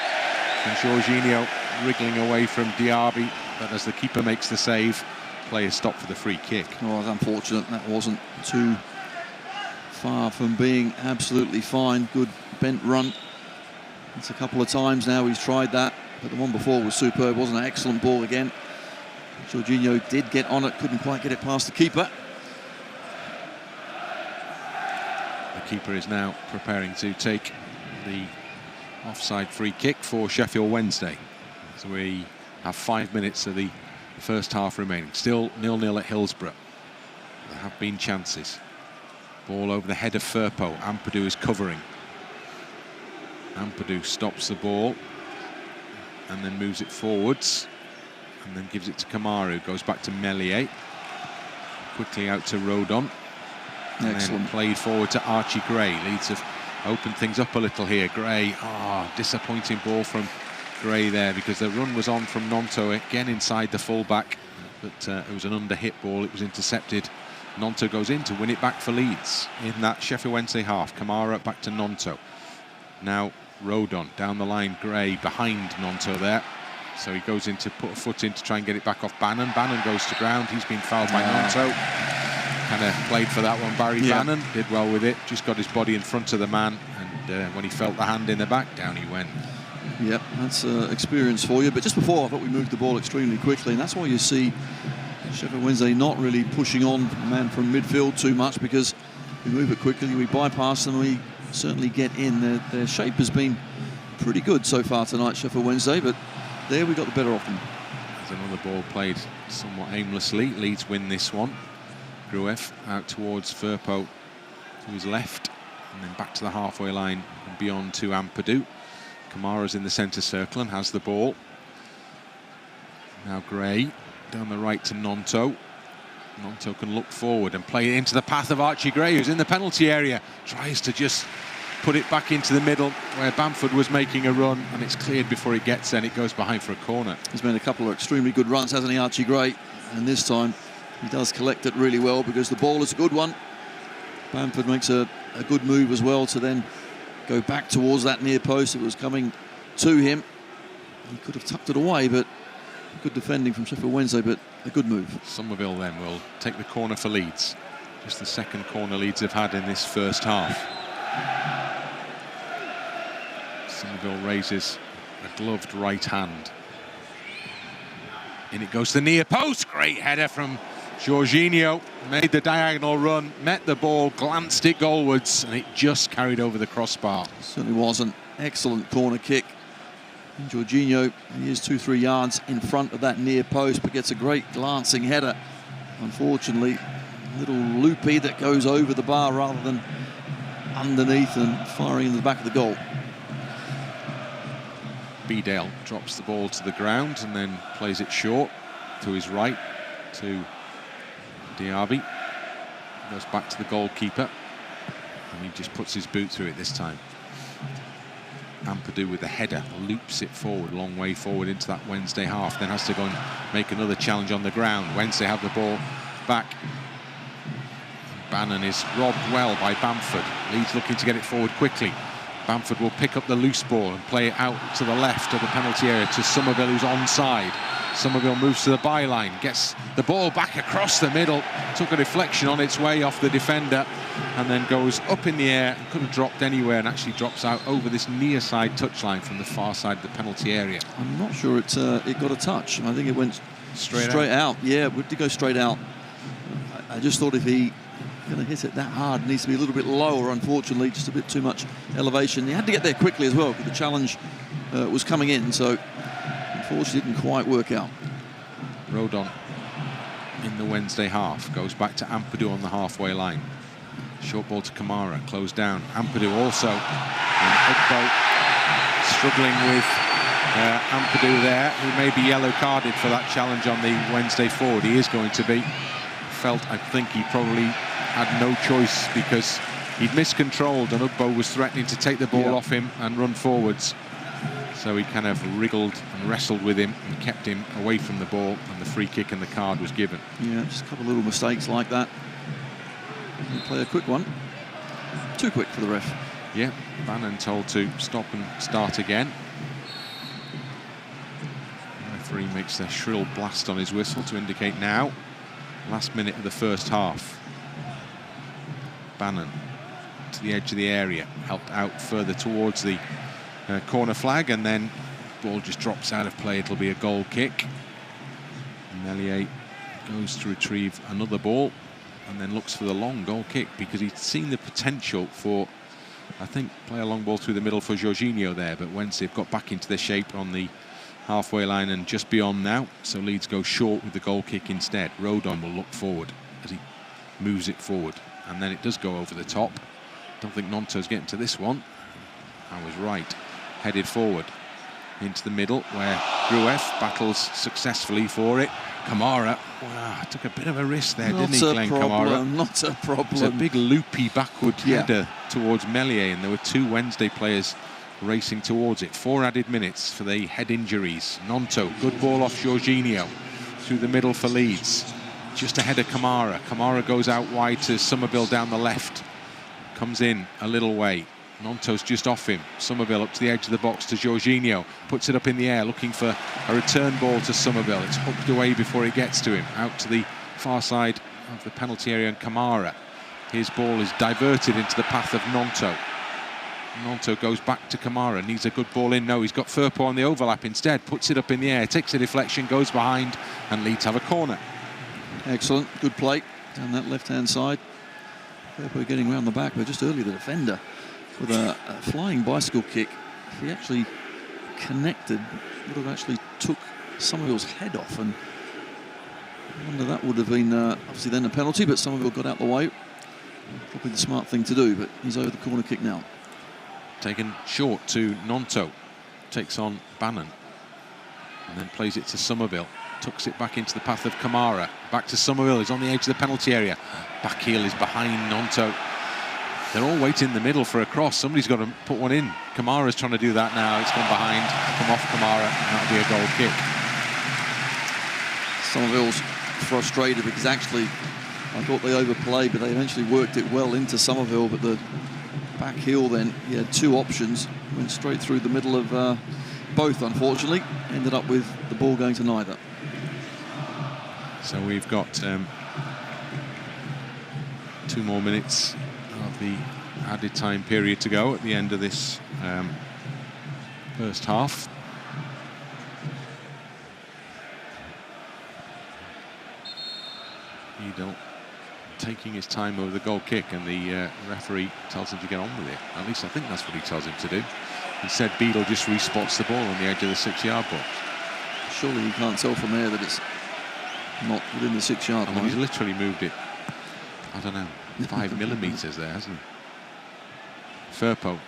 And Georginio wriggling away from Diaby, but as the keeper makes the save, play is stopped for the free kick. Oh, it's unfortunate. That wasn't too far from being absolutely fine. Good bent run. It's a couple of times now he's tried that, but the one before was superb. Wasn't an excellent ball again. Georginio did get on it, couldn't quite get it past the keeper. The keeper is now preparing to take the offside free kick for Sheffield Wednesday. So we have 5 minutes of the first half remaining. Still 0-0 at Hillsborough. There have been chances. Ball over the head of Firpo. Ampadu is covering. Ampadu stops the ball and then moves it forwards, and then gives it to Kamara, who goes back to Meslier. Quickly out to Rodon. And then played forward to Archie Gray. Leeds have opened things up a little here. Gray, disappointing ball from Gray there, because the run was on from Gnonto again inside the full-back, but it was an under-hit ball. It was intercepted. Gnonto goes in to win it back for Leeds in that Sheffield Wednesday half. Kamara back to Gnonto. Now Rodon down the line. Gray behind Gnonto there, so he goes in to put a foot in to try and get it back off Bannan. Bannan goes to ground. He's been fouled by Gnonto. Kind of played for that one. Bannan did well with it, just got his body in front of the man, and when he felt the hand in the back, down he went. Yep, that's experience for you. But just before, I thought we moved the ball extremely quickly, and that's why you see Sheffield Wednesday not really pushing on the man from midfield too much, because we move it quickly, we bypass them, we certainly get in. Their shape has been pretty good so far tonight, Sheffield Wednesday, but there we got the better of them. There's another ball played somewhat aimlessly. Leeds win this one. Gruev out towards Firpo to his left, and then back to the halfway line and beyond to Ampadu. Kamara's in the centre circle and has the ball. Now Gray down the right to Gnonto. Gnonto can look forward and play it into the path of Archie Gray, who's in the penalty area. Tries to just put it back into the middle where Bamford was making a run, and it's cleared before it gets there, and it goes behind for a corner. He's made a couple of extremely good runs, hasn't he, Archie Gray? And this time he does collect it really well because the ball is a good one. Bamford makes a good move as well to then go back towards that near post. It was coming to him. He could have tucked it away, but good defending from Sheffield Wednesday, but a good move. Summerville then will take the corner for Leeds. Just the second corner Leeds have had in this first half. Summerville raises a gloved right hand. In it goes to the near post. Great header from Georginio. Made the diagonal run, met the ball, glanced it goalwards, and it just carried over the crossbar. Certainly was an excellent corner kick. And Georginio, he is 2-3 yards in front of that near post, but gets a great glancing header. Unfortunately, a little loopy that goes over the bar rather than underneath and firing in the back of the goal. Beadle drops the ball to the ground and then plays it short to his right to Diaby. Goes back to the goalkeeper, and he just puts his boot through it this time. Ampadu with the header loops it forward, long way forward into that Wednesday half, then has to go and make another challenge on the ground. Wednesday have the ball back. Bannan is robbed well by Bamford. Leeds looking to get it forward quickly. Bamford will pick up the loose ball and play it out to the left of the penalty area to Summerville, who's onside. Summerville moves to the byline, gets the ball back across the middle, took a deflection on its way off the defender, and then goes up in the air and could have dropped anywhere, and actually drops out over this near side touchline from the far side of the penalty area. I'm not sure it got a touch. I think it went straight out. Yeah, it did go straight out. I just thought if he going to hit it that hard, it needs to be a little bit lower. Unfortunately, just a bit too much elevation. He had to get there quickly as well because the challenge was coming in, so unfortunately didn't quite work out. Rodon in the Wednesday half goes back to Ampadu on the halfway line. Short ball to Kamara, closed down. Ampadu also, and Ugbo struggling with Ampadu there, who may be yellow carded for that challenge on the Wednesday forward. He is going to be. I think he probably had no choice because he'd miscontrolled and Ugbo was threatening to take the ball off him and run forwards. So he kind of wriggled and wrestled with him and kept him away from the ball, and the free kick and the card was given. Yeah, just a couple of little mistakes like that. He'll play a quick one. Too quick for the ref. Yeah, Bannan told to stop and start again. The referee makes a shrill blast on his whistle to indicate now. Last minute of the first half. Bannan to the edge of the area, helped out further towards the corner flag, and then ball just drops out of play. It'll be a goal kick. Meslier goes to retrieve another ball and then looks for the long goal kick because he'd seen the potential for, I think, play a long ball through the middle for Georginio there, but Wednesday have got back into their shape on the halfway line and just beyond now, so Leeds go short with the goal kick instead. Rodon will look forward as he moves it forward, and then it does go over the top. Don't think Gnonto's getting to this one. I was right. Headed forward into the middle where Gruev battles successfully for it. Kamara, wow, took a bit of a risk there, didn't he, Glenn Kamara? Not a problem. It's a big loopy backward header towards Meslier, and there were two Wednesday players racing towards it. 4 added minutes for the head injuries. Gnonto, good ball off Georginio through the middle for Leeds. Just ahead of Kamara. Kamara goes out wide to Summerville down the left. Comes in a little way. Gnonto's just off him. Summerville up to the edge of the box to Georginio. Puts it up in the air, looking for a return ball to Summerville. It's hooked away before it gets to him. Out to the far side of the penalty area, and Kamara. His ball is diverted into the path of Gnonto. Gnonto goes back to Kamara, needs a good ball in. No, he's got Firpo on the overlap instead. Puts it up in the air, takes a deflection, goes behind, and Leeds have a corner. Excellent, good play down that left-hand side. Firpo getting round the back, but just earlier the defender with a flying bicycle kick. If he actually connected, would have actually took Summerville's head off, and I wonder that would have been obviously then a penalty, but Summerville got out the way. Probably the smart thing to do, but he's over the corner kick now. Taken short to Gnonto, takes on Bannan, and then plays it to Summerville. Tucks it back into the path of Kamara. Back to Summerville, he's on the edge of the penalty area. Back heel is behind Gnonto. They're all waiting in the middle for a cross. Somebody's got to put one in. Kamara's trying to do that now. It's gone behind. Come off Kamara, and that'll be a goal kick. Summerville's frustrated because actually I thought they overplayed, but they eventually worked it well into Summerville. But the back heel then, he had two options. Went straight through the middle of both, unfortunately. Ended up with the ball going to neither. So we've got 2 more minutes of the added time period to go at the end of this first half. Beadle taking his time over the goal kick, and the referee tells him to get on with it. At least I think that's what he tells him to do. He said Beadle just respots the ball on the edge of the 6-yard box. Surely you can't tell from there that it's not within the 6-yard line. He's literally moved it, I don't know, 5 millimetres there, hasn't he? Firpo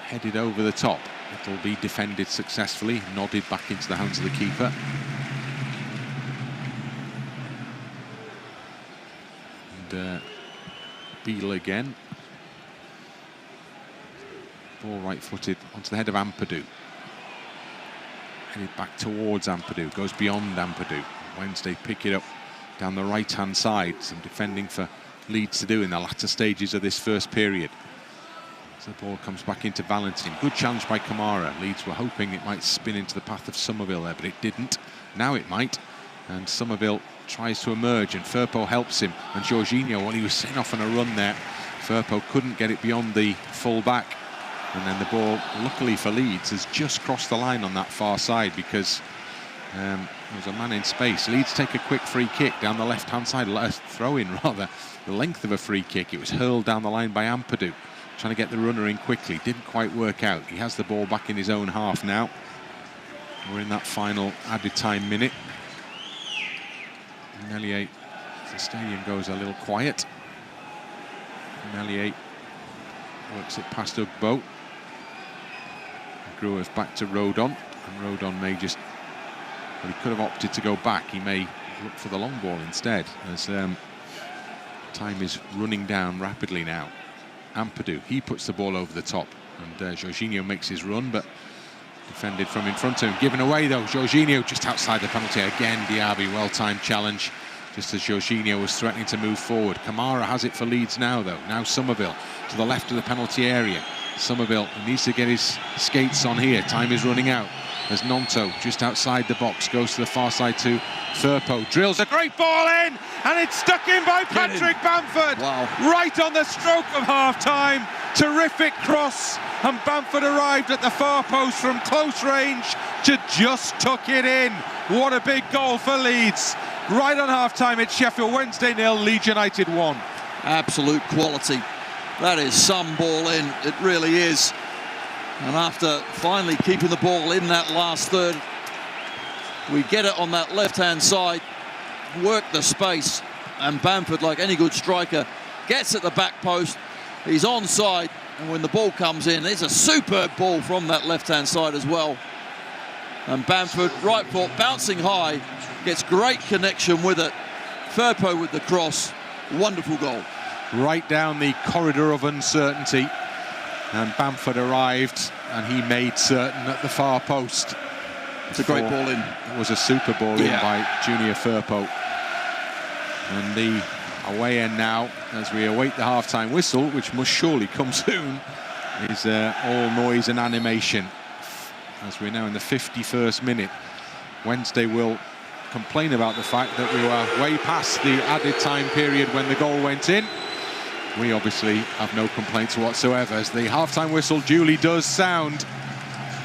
headed over the top. It'll be defended successfully, nodded back into the hands of the keeper. And Beadle again. Ball right-footed onto the head of Ampadu. Headed back towards Ampadu, goes beyond Ampadu. Wednesday pick it up down the right-hand side. Some defending for Leeds to do in the latter stages of this first period. So the ball comes back into Valentin. Good challenge by Kamara. Leeds were hoping it might spin into the path of Summerville there, but it didn't. Now it might. And Summerville tries to emerge, and Firpo helps him. And Georginio, while he was sent off on a run there, Firpo couldn't get it beyond the full back. And then the ball, luckily for Leeds, has just crossed the line on that far side because there was a man in space. Leeds take a quick free kick down the left-hand side, throw-in rather, the length of a free kick. It was hurled down the line by Ampadu, trying to get the runner in quickly. Didn't quite work out. He has the ball back in his own half now. We're in that final added time minute. Meslier, the stadium goes a little quiet. Meslier works it past Ugbo. Gruev back to Rodon, and Rodon may just, well, he could have opted to go back. He may look for the long ball instead, as time is running down rapidly now. Ampadu, he puts the ball over the top, and Georginio makes his run, but defended from in front of him. Given away though, Georginio just outside the penalty. Again, Diaby, well-timed challenge, just as Georginio was threatening to move forward. Kamara has it for Leeds now though. Now Summerville to the left of the penalty area. Summerville needs to get his skates on here. Time is running out as Gnonto just outside the box goes to the far side to Firpo. Drills a great ball in, and it's stuck in by Patrick Bamford. Wow. Right on the stroke of half-time. Terrific cross, and Bamford arrived at the far post from close range to just tuck it in. What a big goal for Leeds. Right on half-time, it's Sheffield Wednesday 0, Leeds United 1. Absolute quality. That is some ball in, it really is. And after finally keeping the ball in that last third, we get it on that left-hand side, work the space, and Bamford, like any good striker, gets at the back post. He's onside, and when the ball comes in, it's a superb ball from that left-hand side as well. And Bamford, right foot, bouncing high, gets great connection with it. Firpo with the cross, wonderful goal. Right down the corridor of uncertainty, and Bamford arrived, and he made certain at the far post. It's a great ball in. It was a super ball in by Junior Firpo. And the away end now, as we await the half-time whistle, which must surely come soon, is all noise and animation. As we're now in the 51st minute, Wednesday will complain about the fact that we were way past the added time period when the goal went in. We obviously have no complaints whatsoever, as the half-time whistle duly does sound.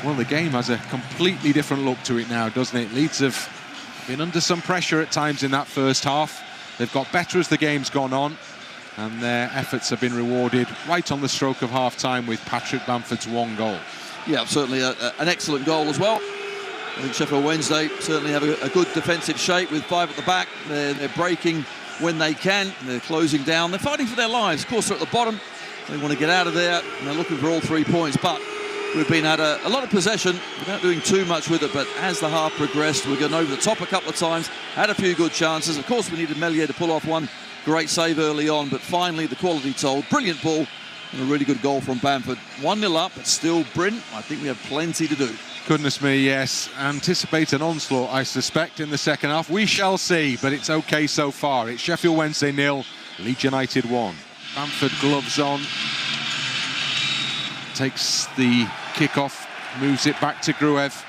Well, the game has a completely different look to it now, doesn't it? Leeds have been under some pressure at times in that first half. They've got better as the game's gone on, and their efforts have been rewarded right on the stroke of half-time with Patrick Bamford's 1 goal. Yeah, certainly an excellent goal as well. I think Sheffield Wednesday certainly have a good defensive shape with 5 at the back. They're breaking when they can. They're closing down. They're fighting for their lives. Of course, they're at the bottom. They want to get out of there, and they're looking for all 3 points. But we've been at a lot of possession without doing too much with it. But as the half progressed, we're going over the top a couple of times, had a few good chances. Of course, we needed Meslier to pull off one great save early on, but finally the quality told. Brilliant ball And a really good goal from Bamford. 1-0 up, but still, Bryn, I think we have plenty to do. Goodness me, yes. Anticipate an onslaught, I suspect, in the second half. We shall see, but it's okay so far. It's Sheffield Wednesday 0, Leeds United 1. Bamford gloves on. Takes the kick-off, moves it back to Gruev.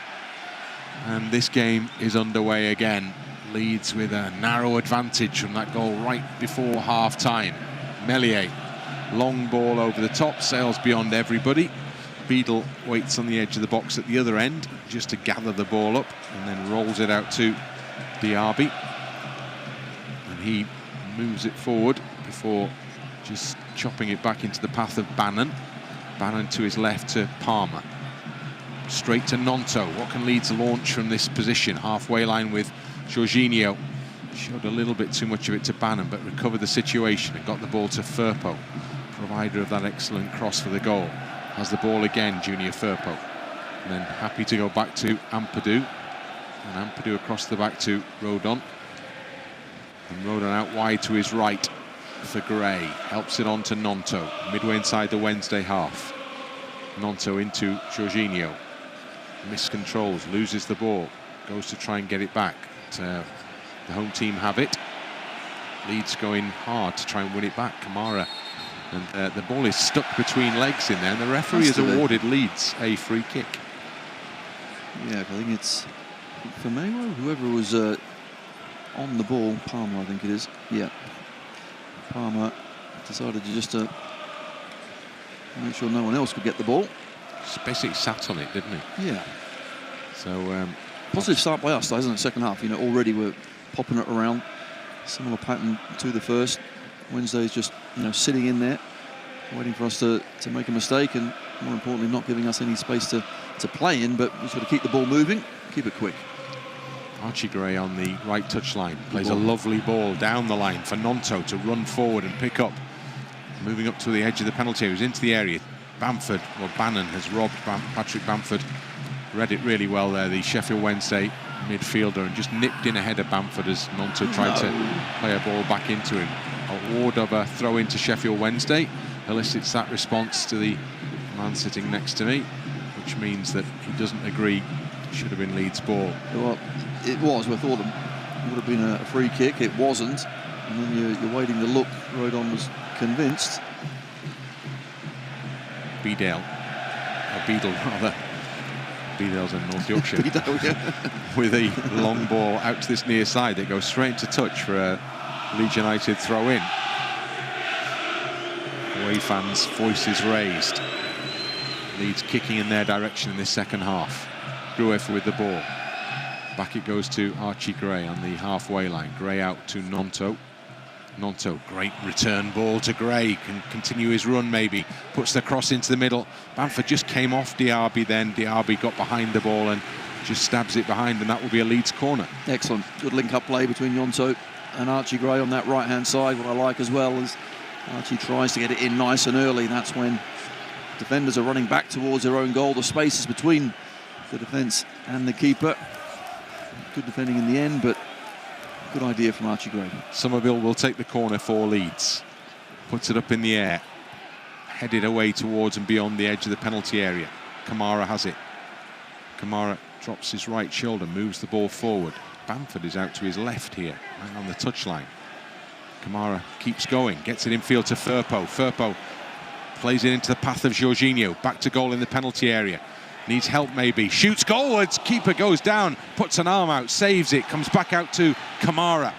And this game is underway again. Leeds with a narrow advantage from that goal right before half-time. Meslier, long ball over the top, sails beyond everybody. Beadle waits on the edge of the box at the other end just to gather the ball up and then rolls it out to Diaby. And he moves it forward before just chopping it back into the path of Bannan. Bannan to his left to Palmer. Straight to Gnonto. What can Leeds launch from this position? Halfway line with Georginio. Showed a little bit too much of it to Bannan, but recovered the situation and got the ball to Firpo, provider of that excellent cross for the goal. Has the ball again, Junior Firpo. And then happy to go back to Ampadu. And Ampadu across the back to Rodon. And Rodon out wide to his right for Gray. Helps it on to Gnonto, midway inside the Wednesday half. Gnonto into Georginio. Miscontrols, loses the ball. Goes to try and get it back. But, the home team have it. Leeds going hard to try and win it back. Kamara. And the ball is stuck between legs in there, and the referee has awarded Leeds a free kick. Yeah, I think it's Famewo, whoever was on the ball. Palmer, I think it is. Yeah. Palmer decided to just make sure no one else could get the ball. Just basically sat on it, didn't he? Yeah. So positive start by us, though, isn't it? Second half, you know, already we're popping it around. Similar pattern to the first. Wednesday's just, you know, sitting in there, waiting for us to make a mistake, and more importantly, not giving us any space to play in. But we sort of keep the ball moving, keep it quick. Archie Gray on the right touchline plays a lovely ball down the line for Gnonto to run forward and pick up. Moving up to the edge of the penalty area, into the area. Bamford, well, Bannan has robbed Patrick Bamford. Read it really well there, the Sheffield Wednesday midfielder, and just nipped in ahead of Bamford as Gnonto tried to play a ball back into him. Award of a throw into Sheffield Wednesday elicits that response to the man sitting next to me, which means that he doesn't agree it should have been Leeds' ball. Well, it was. We thought it would have been a free kick. It wasn't. And then you're waiting to look. Rodon was convinced. Beadle, rather. Beadle's in North Yorkshire. Beadle, yeah. With a long ball out to this near side that goes straight into touch for a Leeds United throw in. Away fans' voices raised. Leeds kicking in their direction in this second half. Gruev with the ball. Back it goes to Archie Gray on the halfway line. Gray out to Gnonto. Gnonto, great return ball to Gray. Can continue his run maybe. Puts the cross into the middle. Bamford just came off Diaby then. Diaby got behind the ball and just stabs it behind, and that will be a Leeds corner. Excellent. Good link-up play between Gnonto and Archie Gray on that right-hand side. What I like as well is Archie tries to get it in nice and early. That's when defenders are running back towards their own goal. The spaces between the defence and the keeper. Good defending in the end, but good idea from Archie Gray. Summerville will take the corner for Leeds. Puts it up in the air. Headed away towards and beyond the edge of the penalty area. Kamara has it. Kamara drops his right shoulder, moves the ball forward. Bamford is out to his left here, right on the touchline. Kamara keeps going, gets it infield to Firpo. Firpo plays it into the path of Georginio. Back to goal in the penalty area. Needs help maybe. Shoots goalwards. Keeper goes down, puts an arm out, saves it, comes back out to Kamara.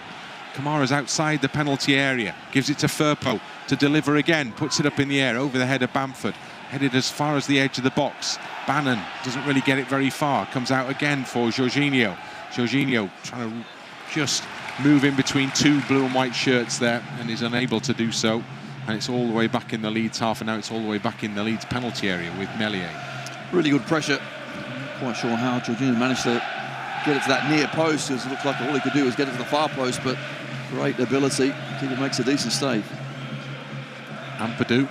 Kamara's outside the penalty area. Gives it to Firpo to deliver again. Puts it up in the air over the head of Bamford. Headed as far as the edge of the box. Bannan doesn't really get it very far. Comes out again for Georginio. Georginio trying to just move in between two blue and white shirts there and is unable to do so. And it's all the way back in the Leeds half, and now it's all the way back in the Leeds penalty area with Meslier. Really good pressure. Not quite sure how Georginio managed to get it to that near post, because it looks like all he could do was get it to the far post, but great ability. Keeper makes a decent save. Ampadu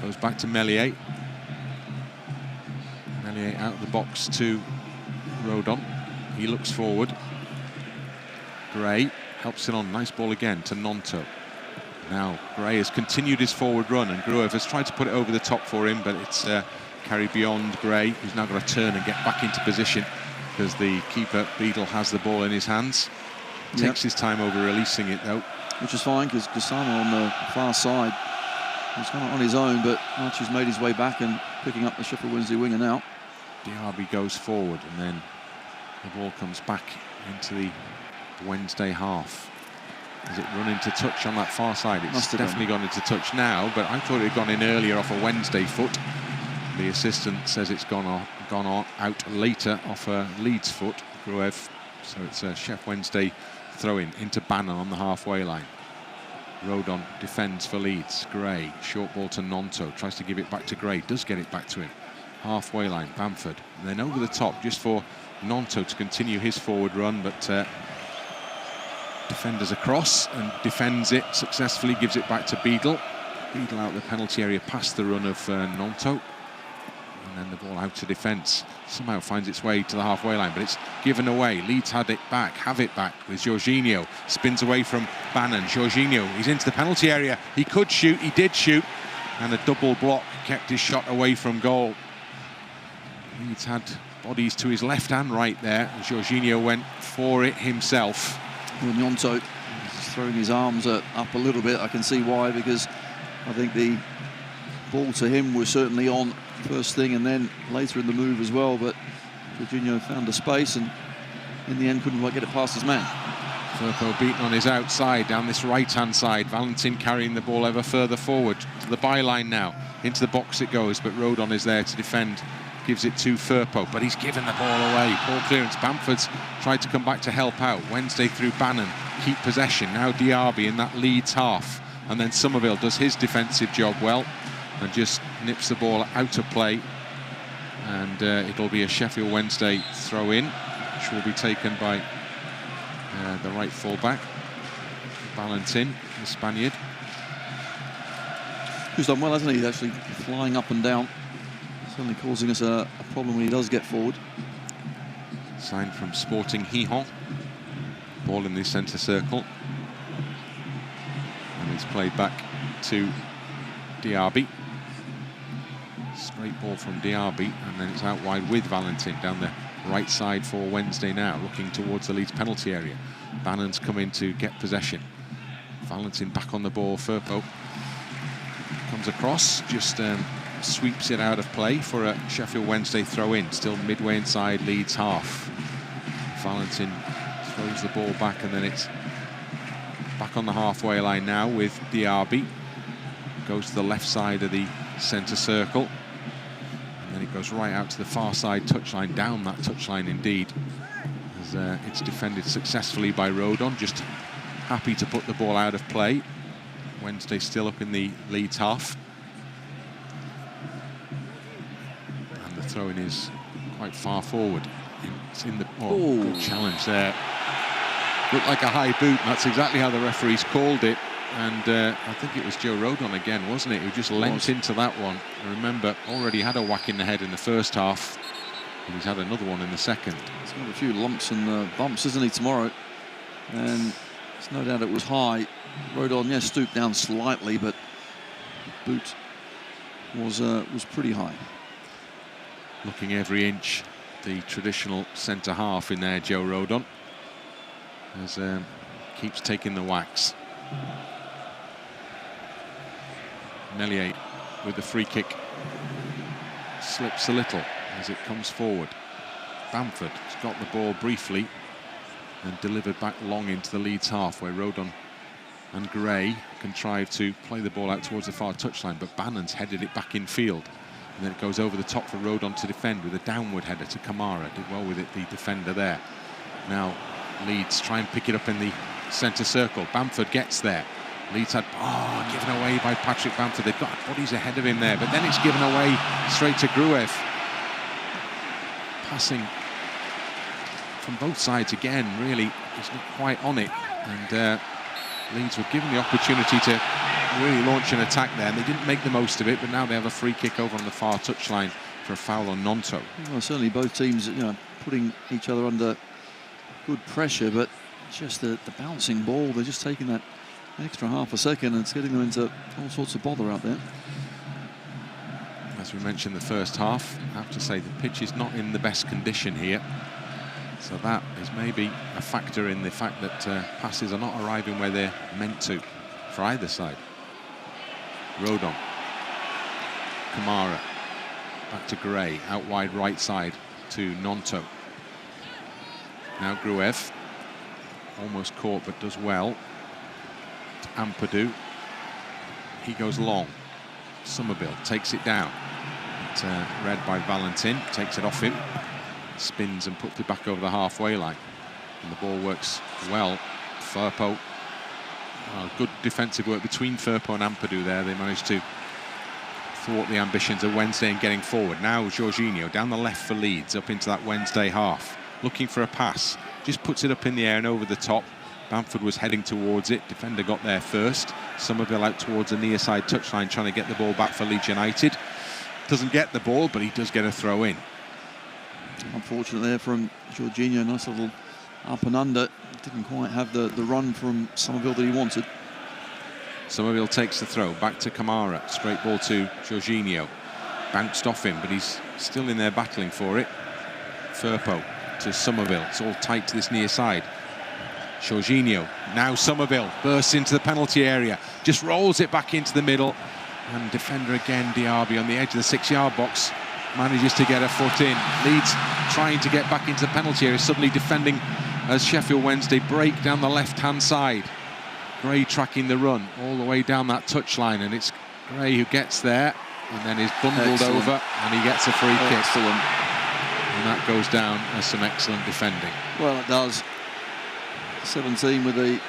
goes back to Meslier. Meslier out of the box to Rodon. He looks forward. Gray helps it on. Nice ball again to Gnonto. Now, Gray has continued his forward run, and Gruev has tried to put it over the top for him, but it's carried beyond Gray, who's now got to turn and get back into position because the keeper, Beadle, has the ball in his hands. Takes his time over releasing it, though. Which is fine, because Gassama on the far side, he's gone on his own, but Archie's made his way back and picking up the Sheffield Wednesday winger now. Diaby goes forward, and then the ball comes back into the Wednesday half. Has it run into touch on that far side? It's definitely gone into touch now, but I thought it had gone in earlier off a Wednesday foot. The assistant says it's gone out later off a Leeds foot, Gruev. So it's a Sheff Wednesday throw-in into Bannan on the halfway line. Rodon defends for Leeds. Gray, short ball to Gnonto, tries to give it back to Gray, does get it back to him. Halfway line, Bamford. And then over the top, just for Gnonto to continue his forward run, but defenders across and defends it successfully, gives it back to Beadle. Beadle out the penalty area past the run of Gnonto. And then the ball out to defence. Somehow finds its way to the halfway line, but it's given away. Leeds have it back with Georginio. Spins away from Bannan. Georginio, he's into the penalty area. He could shoot, he did shoot. And a double block kept his shot away from goal. Leeds had bodies to his left and right there. Georginio went for it himself. Gnonto is throwing his arms up a little bit. I can see why, because I think the ball to him was certainly on first thing and then later in the move as well, but Georginio found a space and in the end couldn't quite get it past his man. Firpo beaten on his outside down this right-hand side. Valentin carrying the ball ever further forward to the byline now. Into the box it goes, but Rodon is there to defend. Gives it to Firpo, but he's given the ball away. Poor clearance. Bamford's tried to come back to help out. Wednesday through Bannan, keep possession. Now Diaby in that Leeds half. And then Summerville does his defensive job well and just nips the ball out of play. And it'll be a Sheffield Wednesday throw-in, which will be taken by the right full-back, Valentin, the Spaniard. Who's done well, hasn't he? He's actually flying up and down. Certainly causing us a problem when he does get forward. Signed from Sporting Gijón. Ball in the centre circle. And it's played back to Diaby. Straight ball from Diaby, and then it's out wide with Valentin down the right side for Wednesday now, looking towards the Leeds penalty area. Bannan's come in to get possession. Valentin back on the ball. Firpo comes across, just sweeps it out of play for a Sheffield Wednesday throw-in. Still midway inside Leeds half. Valentin throws the ball back, and then it's back on the halfway line now with Diaby. Goes to the left side of the centre circle. And then it goes right out to the far side touchline, down that touchline indeed. As it's defended successfully by Rodon, just happy to put the ball out of play. Wednesday still up in the Leeds half. And the throw-in is quite far forward. It's in the good challenge there. Looked like a high boot, and that's exactly how the referees called it. And I think it was Joe Rodon again, wasn't it, who just leant into that one. I remember already had a whack in the head in the first half, and he's had another one in the second. He's got a few lumps and bumps, isn't he, tomorrow? And there's no doubt it was high. Rodon, yes, stooped down slightly, but the boot was pretty high. Looking every inch, the traditional centre half in there, Joe Rodon, as keeps taking the whacks. Meslier with the free kick slips a little as it comes forward. Bamford has got the ball briefly and delivered back long into the Leeds half, where Rodon and Gray contrive to play the ball out towards the far touchline, but Bannan's headed it back in field, and then it goes over the top for Rodon to defend with a downward header to Kamara. Did well with it, the defender there. Now Leeds try and pick it up in the centre circle. Bamford gets there. Leeds had given away by Patrick Bamford. They've got bodies ahead of him there, but then it's given away straight to Gruev. Passing from both sides again, really, he's not quite on it. And Leeds were given the opportunity to really launch an attack there, and they didn't make the most of it, but now they have a free kick over on the far touchline for a foul on Gnonto. Well, certainly both teams, putting each other under good pressure, but just the bouncing ball, they're just taking that extra half a second, and it's getting them into all sorts of bother out there. As we mentioned the first half, I have to say the pitch is not in the best condition here. So that is maybe a factor in the fact that passes are not arriving where they're meant to for either side. Rodon. Kamara. Back to Gray. Out wide right side to Gnonto. Now Gruev. Almost caught but does well. To Ampadu. He goes long. Summerville takes it down. It's read by Valentin. Takes it off him. Spins and puts it back over the halfway line. And the ball works well. Firpo. Good defensive work between Firpo and Ampadu there. They managed to thwart the ambitions of Wednesday in getting forward. Now Georginio down the left for Leeds, up into that Wednesday half. Looking for a pass. Just puts it up in the air and over the top. Bamford was heading towards it. Defender got there first. Summerville out towards the near side touchline, trying to get the ball back for Leeds United. Doesn't get the ball, but he does get a throw in. Unfortunate there from Georginio. Nice little up and under. Didn't quite have the run from Summerville that he wanted. Summerville takes the throw. Back to Kamara. Straight ball to Georginio. Bounced off him, but he's still in there battling for it. Firpo to Summerville. It's all tight to this near side. Georginio. Now Summerville bursts into the penalty area. Just rolls it back into the middle. And defender again, Diaby, on the edge of the 6-yard box. Manages to get a foot in. Leeds trying to get back into the penalty area, suddenly defending as Sheffield Wednesday break down the left-hand side. Gray tracking the run all the way down that touchline, and it's Gray who gets there and then is bundled over, and he gets a free kick. Excellent. And that goes down as some excellent defending. Well, it does. 17 with the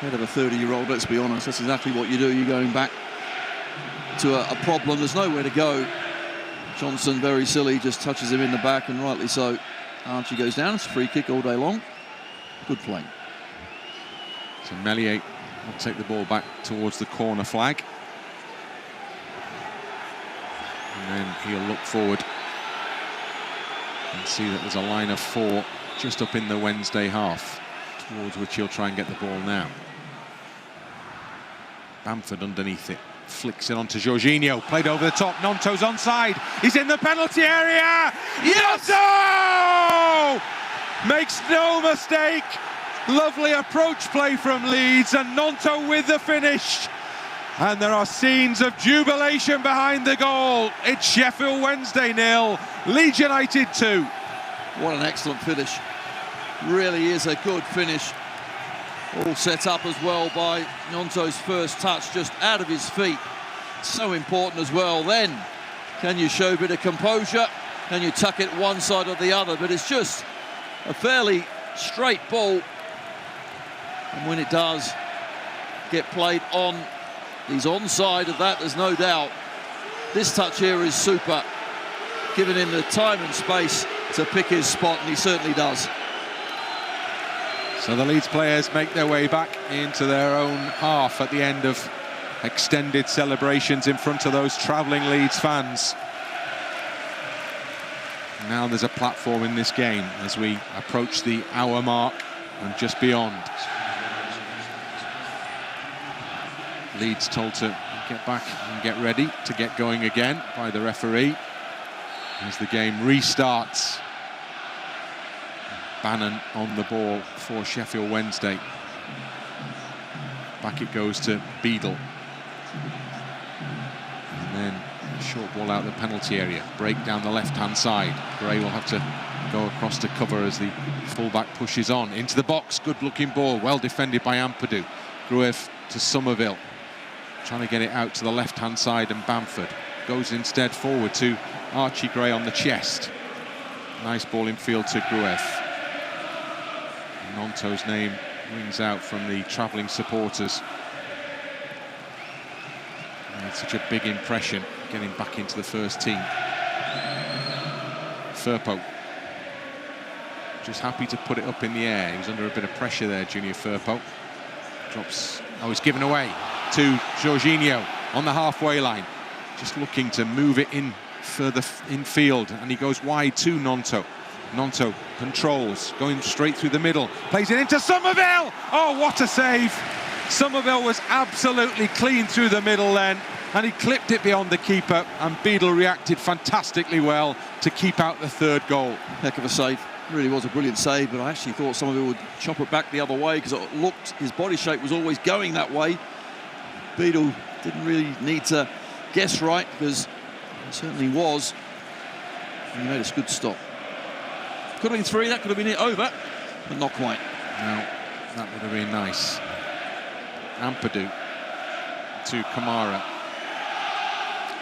head of a 30-year-old, let's be honest. That's exactly what you do. You're going back to a problem. There's nowhere to go. Johnson, very silly, just touches him in the back, and rightly so. Archie goes down. It's a free kick all day long. Good play. So Meslier will take the ball back towards the corner flag. And then he'll look forward and see that there's a line of 4 just up in the Wednesday half, towards which he'll try and get the ball now. Bamford underneath it. Flicks it onto Georginio, played over the top. Gnonto's onside. He's in the penalty area. Yes! Gnonto makes no mistake. Lovely approach play from Leeds, and Gnonto with the finish. And there are scenes of jubilation behind the goal. It's Sheffield Wednesday 0, Leeds United 2. What an excellent finish. Really is a good finish. All set up as well by Gnonto's first touch, just out of his feet. So important as well. Then, can you show a bit of composure? Can you tuck it one side or the other? But it's just a fairly straight ball. And when it does get played on, he's onside of that, there's no doubt. This touch here is super. Giving him the time and space to pick his spot, and he certainly does. So the Leeds players make their way back into their own half at the end of extended celebrations in front of those travelling Leeds fans. Now there's a platform in this game as we approach the hour mark and just beyond. Leeds told to get back and get ready to get going again by the referee as the game restarts. Bannan on the ball for Sheffield Wednesday. Back it goes to Beadle. And then a short ball out of the penalty area. Break down the left-hand side. Gray will have to go across to cover as the fullback pushes on. Into the box, good-looking ball. Well defended by Ampadu. Gruev to Summerville. Trying to get it out to the left-hand side, and Bamford goes instead forward to Archie Gray on the chest. Nice ball in field to Gruev. Gnonto's name rings out from the travelling supporters. Made such a big impression getting back into the first team. Firpo just happy to put it up in the air. He was under a bit of pressure there, Junior Firpo. Drops, he's given away to Georginio on the halfway line. Just looking to move it in further infield, and he goes wide to Gnonto. Gnonto controls, going straight through the middle, plays it into Summerville. Oh, what a save! Summerville was absolutely clean through the middle then, and he clipped it beyond the keeper, and Beadle reacted fantastically well to keep out the third goal. Heck of a save. Really was a brilliant save, but I actually thought Summerville would chop it back the other way because it looked, his body shape was always going that way. Beadle didn't really need to guess right because it certainly was. And he made a good stop. Could have been 3, that could have been it over, but not quite. No, that would have been nice. Ampadu to Kamara.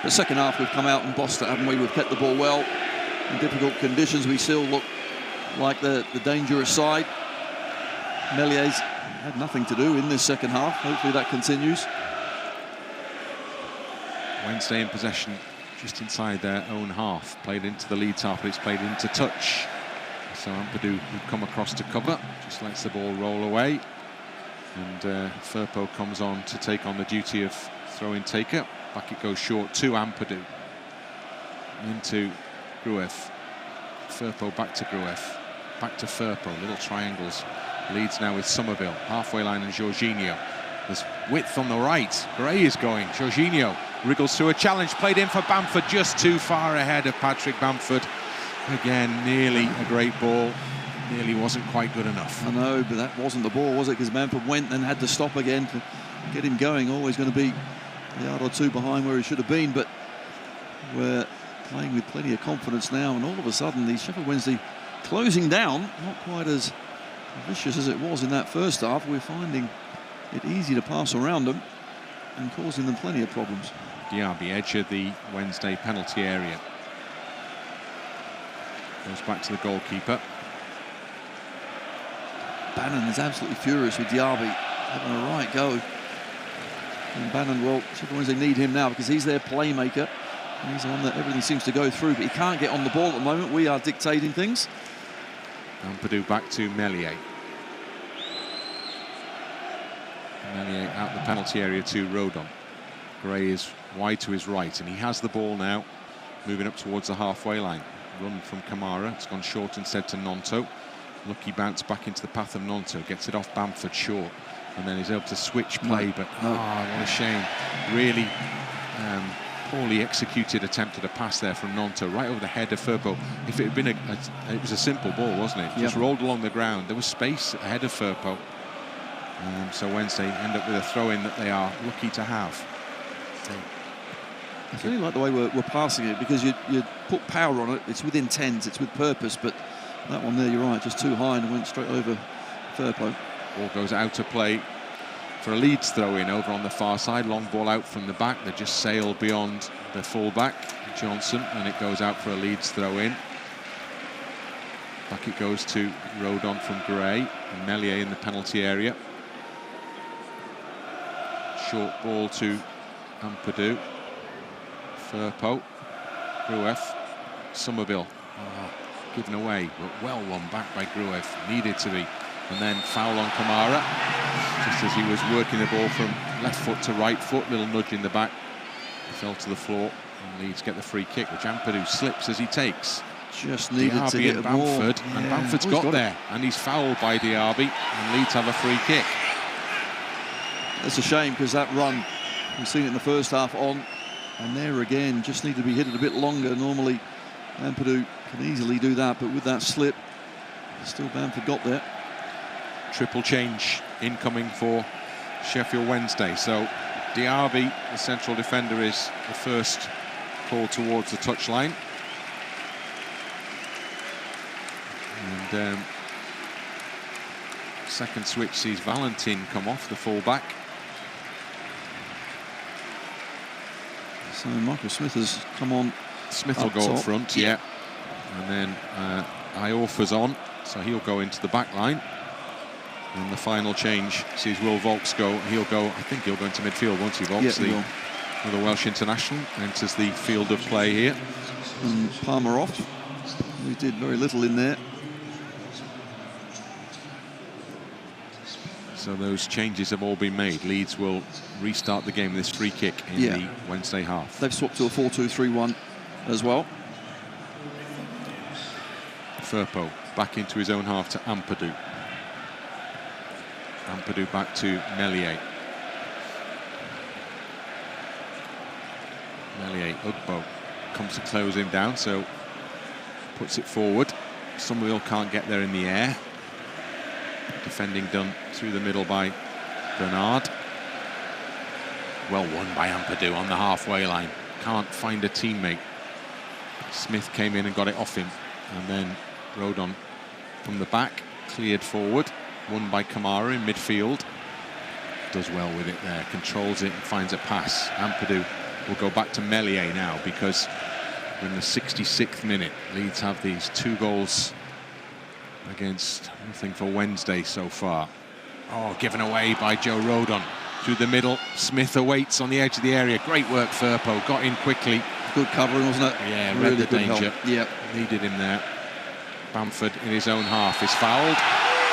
The second half we've come out and bossed it, haven't we? We've kept the ball well. In difficult conditions, we still look like the dangerous side. Meslier's had nothing to do in this second half. Hopefully that continues. Wednesday in possession just inside their own half. Played into the Leeds half, but it's played into touch. So Ampadu would come across to cover, just lets the ball roll away. And Firpo comes on to take on the duty of throw-in taker. Back it goes short to Ampadu. Into Gruev. Firpo back to Gruev. Back to Firpo, little triangles. Leeds now with Summerville. Halfway line and Georginio. There's width on the right. Gray is going. Georginio wriggles through a challenge. Played in for Bamford, just too far ahead of Patrick Bamford. Again, nearly a great ball. Nearly wasn't quite good enough. I know, but that wasn't the ball, was it? Because Bamford went and had to stop again to get him going. Always going to be a yard or two behind where he should have been, but we're playing with plenty of confidence now, and all of a sudden the Sheffield Wednesday closing down, not quite as vicious as it was in that first half. We're finding it easy to pass around them and causing them plenty of problems. Diaby, edge of the Wednesday penalty area. Goes back to the goalkeeper. Bannan is absolutely furious with Diaby, having a right go. And Bannan, well, Sheffield Wednesday need him now because he's their playmaker. He's the one that everything seems to go through, but he can't get on the ball at the moment. We are dictating things. Ampadu back to Meslier. Meslier out the penalty area to Rodon. Gray is wide to his right, and he has the ball now, moving up towards the halfway line. Run from Kamara, it's gone short instead to Gnonto. Lucky bounce back into the path of Gnonto, gets it off Bamford short, and then he's able to switch play, but what a shame. Really poorly executed attempt at a pass there from Gnonto, right over the head of Firpo. If it had been it was a simple ball, wasn't it? Just rolled along the ground. There was space ahead of Firpo. So Wednesday end up with a throw-in that they are lucky to have. I really like the way we're passing it, because you put power on it, it's with intent, it's with purpose, but that one there, you're right, just too high and went straight over Firpo. Ball goes out of play for a Leeds throw-in over on the far side. Long ball out from the back. They just sail beyond the full-back, Johnson, and it goes out for a Leeds throw-in. Back it goes to Rodon from Gray, and Meslier in the penalty area. Short ball to Ampadu. Firpo, Gruev, Summerville. Given away, but well won back by Gruev. Needed to be. And then foul on Kamara, just as he was working the ball from left foot to right foot. Little nudge in the back. He fell to the floor, and Leeds get the free kick, which Ampadu slips as he takes. Just needed Diaby to get and Bamford, and Bamford's got there, and he's fouled by Diaby, and Leeds have a free kick. That's a shame, because that run, we've seen it in the first half on, and there again, just need to be hit it a bit longer. Normally, Ampadu can easily do that, but with that slip, still Bamford got there. Triple change incoming for Sheffield Wednesday. So Diaby, the central defender, is the first call towards the touchline. And second switch sees Valentin come off, the full-back. So Michael Smith has come on. Smith will go up front, yeah. And then Iorfa's on, so he'll go into the back line. And the final change sees Will Vaulks go. He'll go, I think he'll go into midfield, won't he, Vaulks? Yeah, the Welsh international enters the field of play here. And Palmer off. We did very little in there. So those changes have all been made. Leeds will restart the game with this free kick in the Wednesday half. They've swapped to a 4-2-3-1 as well. Firpo back into his own half to Ampadu. Ampadu back to Meslier. Meslier, Ugbo comes to close him down, so puts it forward. Summerville can't get there in the air. Defending done through the middle by Bernard. Well won by Ampadu on the halfway line. Can't find a teammate. Smith came in and got it off him. And then Rodon from the back, cleared forward. Won by Kamara in midfield. Does well with it there, controls it and finds a pass. Ampadu will go back to Meslier now because we're in the 66th minute. Leeds have these 2 goals against nothing for Wednesday so far. Oh, given away by Joe Rodon. Through the middle, Smith awaits on the edge of the area. Great work, Firpo. Got in quickly. Good covering, wasn't it? Yeah, really read the danger. Help. Yep. Needed him there. Bamford in his own half is fouled.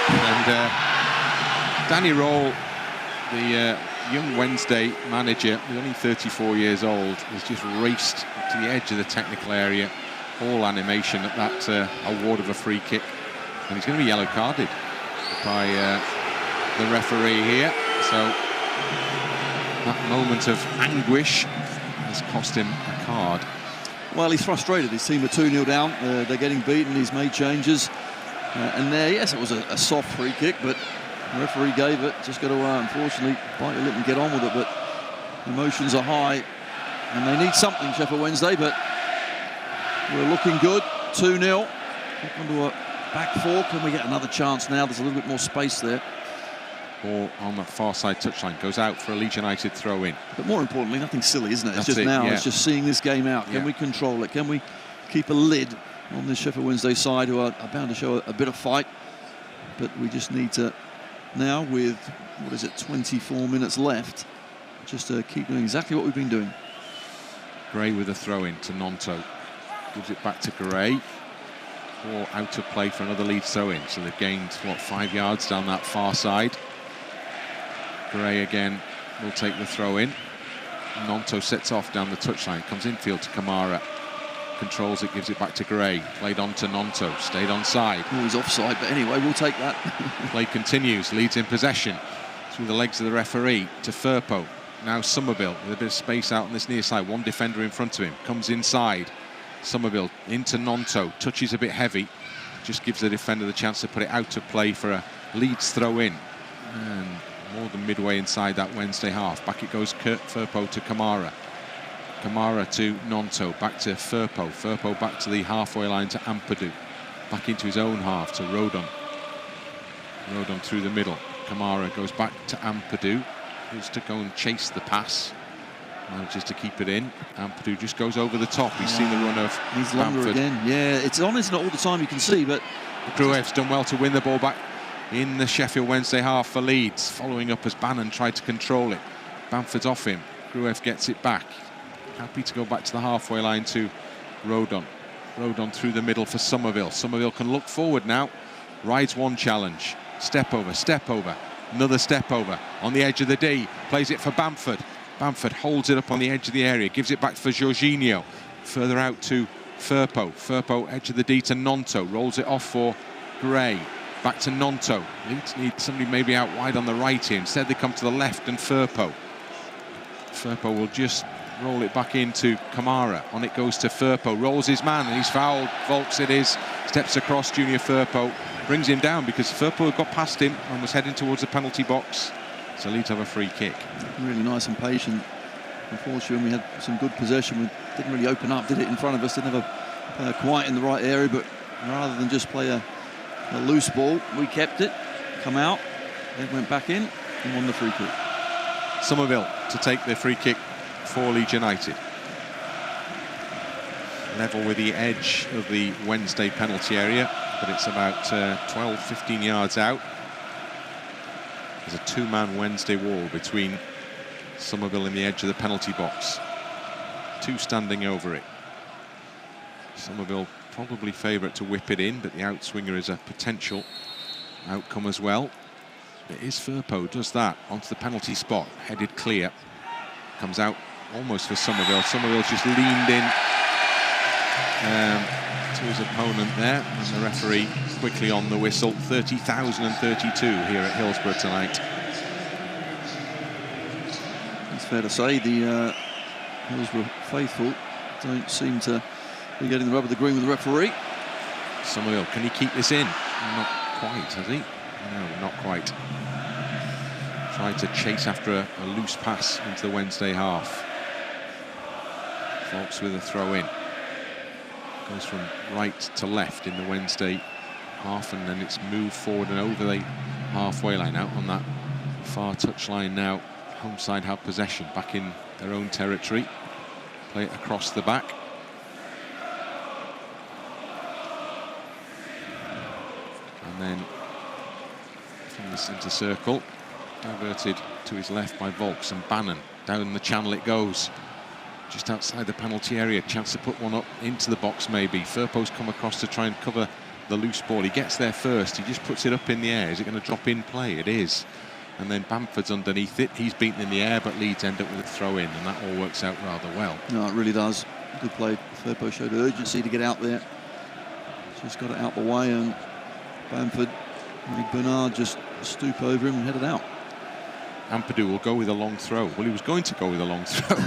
And Danny Roll, the young Wednesday manager, who's only 34 years old, has just raced to the edge of the technical area. All animation at that award of a free kick. And he's going to be yellow carded by the referee here. So that moment of anguish has cost him a card. Well, he's frustrated. His team are 2-0 down. They're getting beaten. He's made changes. And there, yes, it was a soft free kick, but the referee gave it. Just got to, unfortunately, bite your lip and get on with it. But emotions are high, and they need something, Sheffield Wednesday. But we're looking good. 2-0. Back onto a back 4. Can we get another chance now? There's a little bit more space there. Ball on the far side touchline goes out for a Leeds United throw in. But more importantly, nothing silly, isn't it? That's it's just it, now. yeah. It's just seeing this game out. Can we control it? Can we keep a lid on this Sheffield Wednesday side, who are bound to show a bit of fight? But we just need to now, with what is it, 24 minutes left, just keep doing exactly what we've been doing. Gray with a throw in to Gnonto. Gives it back to Gray. Ball out of play for another Leeds throw in. So they've gained, what, 5 yards down that far side. Gray again will take the throw in. Gnonto sets off down the touchline, comes infield to Kamara, controls it, gives it back to Gray, played on to Gnonto, stayed onside. Oh, he's offside, but anyway, we'll take that. Play continues, Leeds in possession through the legs of the referee to Firpo. Now Summerville with a bit of space out on this near side, one defender in front of him, comes inside. Summerville into Gnonto, touches a bit heavy, just gives the defender the chance to put it out of play for a Leeds throw in. And more than midway inside that Wednesday half. Back it goes Firpo to Kamara. Kamara to Gnonto, back to Firpo. Firpo back to the halfway line to Ampadu. Back into his own half to Rodon. Rodon through the middle. Kamara goes back to Ampadu, who's to go and chase the pass. Manages to keep it in. Ampadu just goes over the top. He's seen the run of He's longer Bamford. again. Yeah, it's on, it's not all the time you can see, but Gruev's done well to win the ball back in the Sheffield Wednesday half for Leeds, following up as Bannan tried to control it. Bamford's off him. Gruev gets it back. Happy to go back to the halfway line to Rodon. Rodon through the middle for Summerville. Summerville can look forward now. Rides one challenge. Step over, another step over. On the edge of the D, plays it for Bamford. Bamford holds it up on the edge of the area, gives it back for Georginio. Further out to Firpo. Firpo, edge of the D to Gnonto. Rolls it off for Gray. Back to Gnonto. Leeds need somebody maybe out wide on the right here. Instead they come to the left and Firpo. Firpo will just roll it back into Kamara. On it goes to Firpo. Rolls his man and he's fouled. Vaulks it is. Steps across Junior Firpo. Brings him down because Firpo had got past him and was heading towards the penalty box. So Leeds have a free kick. Really nice and patient. Unfortunately, we had some good possession. We didn't really open up, did it in front of us. Didn't have quite in the right area, but rather than just play a loose ball, we kept it, come out, then went back in and won the free kick. Summerville to take the free kick for Leeds United. Level with the edge of the Wednesday penalty area, but it's about 12, 15 yards out. There's a two-man Wednesday wall between Summerville and the edge of the penalty box. Two standing over it. Summerville probably favourite to whip it in, but the outswinger is a potential outcome as well. It is Firpo, does that, onto the penalty spot, headed clear. Comes out almost for Summerville. Summerville's just leaned in to his opponent there, and the referee quickly on the whistle. 30,032 here at Hillsborough tonight. It's fair to say the Hillsborough faithful don't seem to be getting the rub of the green with the referee. Summerville, can he keep this in? Not quite, has he? No, not quite. Tried to chase after a loose pass into the Wednesday half. Vaulks with a throw in. Goes from right to left in the Wednesday half, and then it's moved forward and over the halfway line, out on that far touchline now. Home side have possession back in their own territory. Play it across the back. And then from the centre circle, diverted to his left by Vaulks, and Bannan. Down the channel it goes. Just outside the penalty area, chance to put one up into the box maybe. Firpo's come across to try and cover the loose ball. He gets there first, he just puts it up in the air. Is it going to drop in play? It is. And then Bamford's underneath it. He's beaten in the air, but Leeds end up with a throw in, and that all works out rather well. No, it really does. Good play. Firpo showed urgency to get out there. Just got it out the way, and Bamford, Bernard just stoop over him and head it out. Ampadu will go with a long throw. Well, he was going to go with a long throw.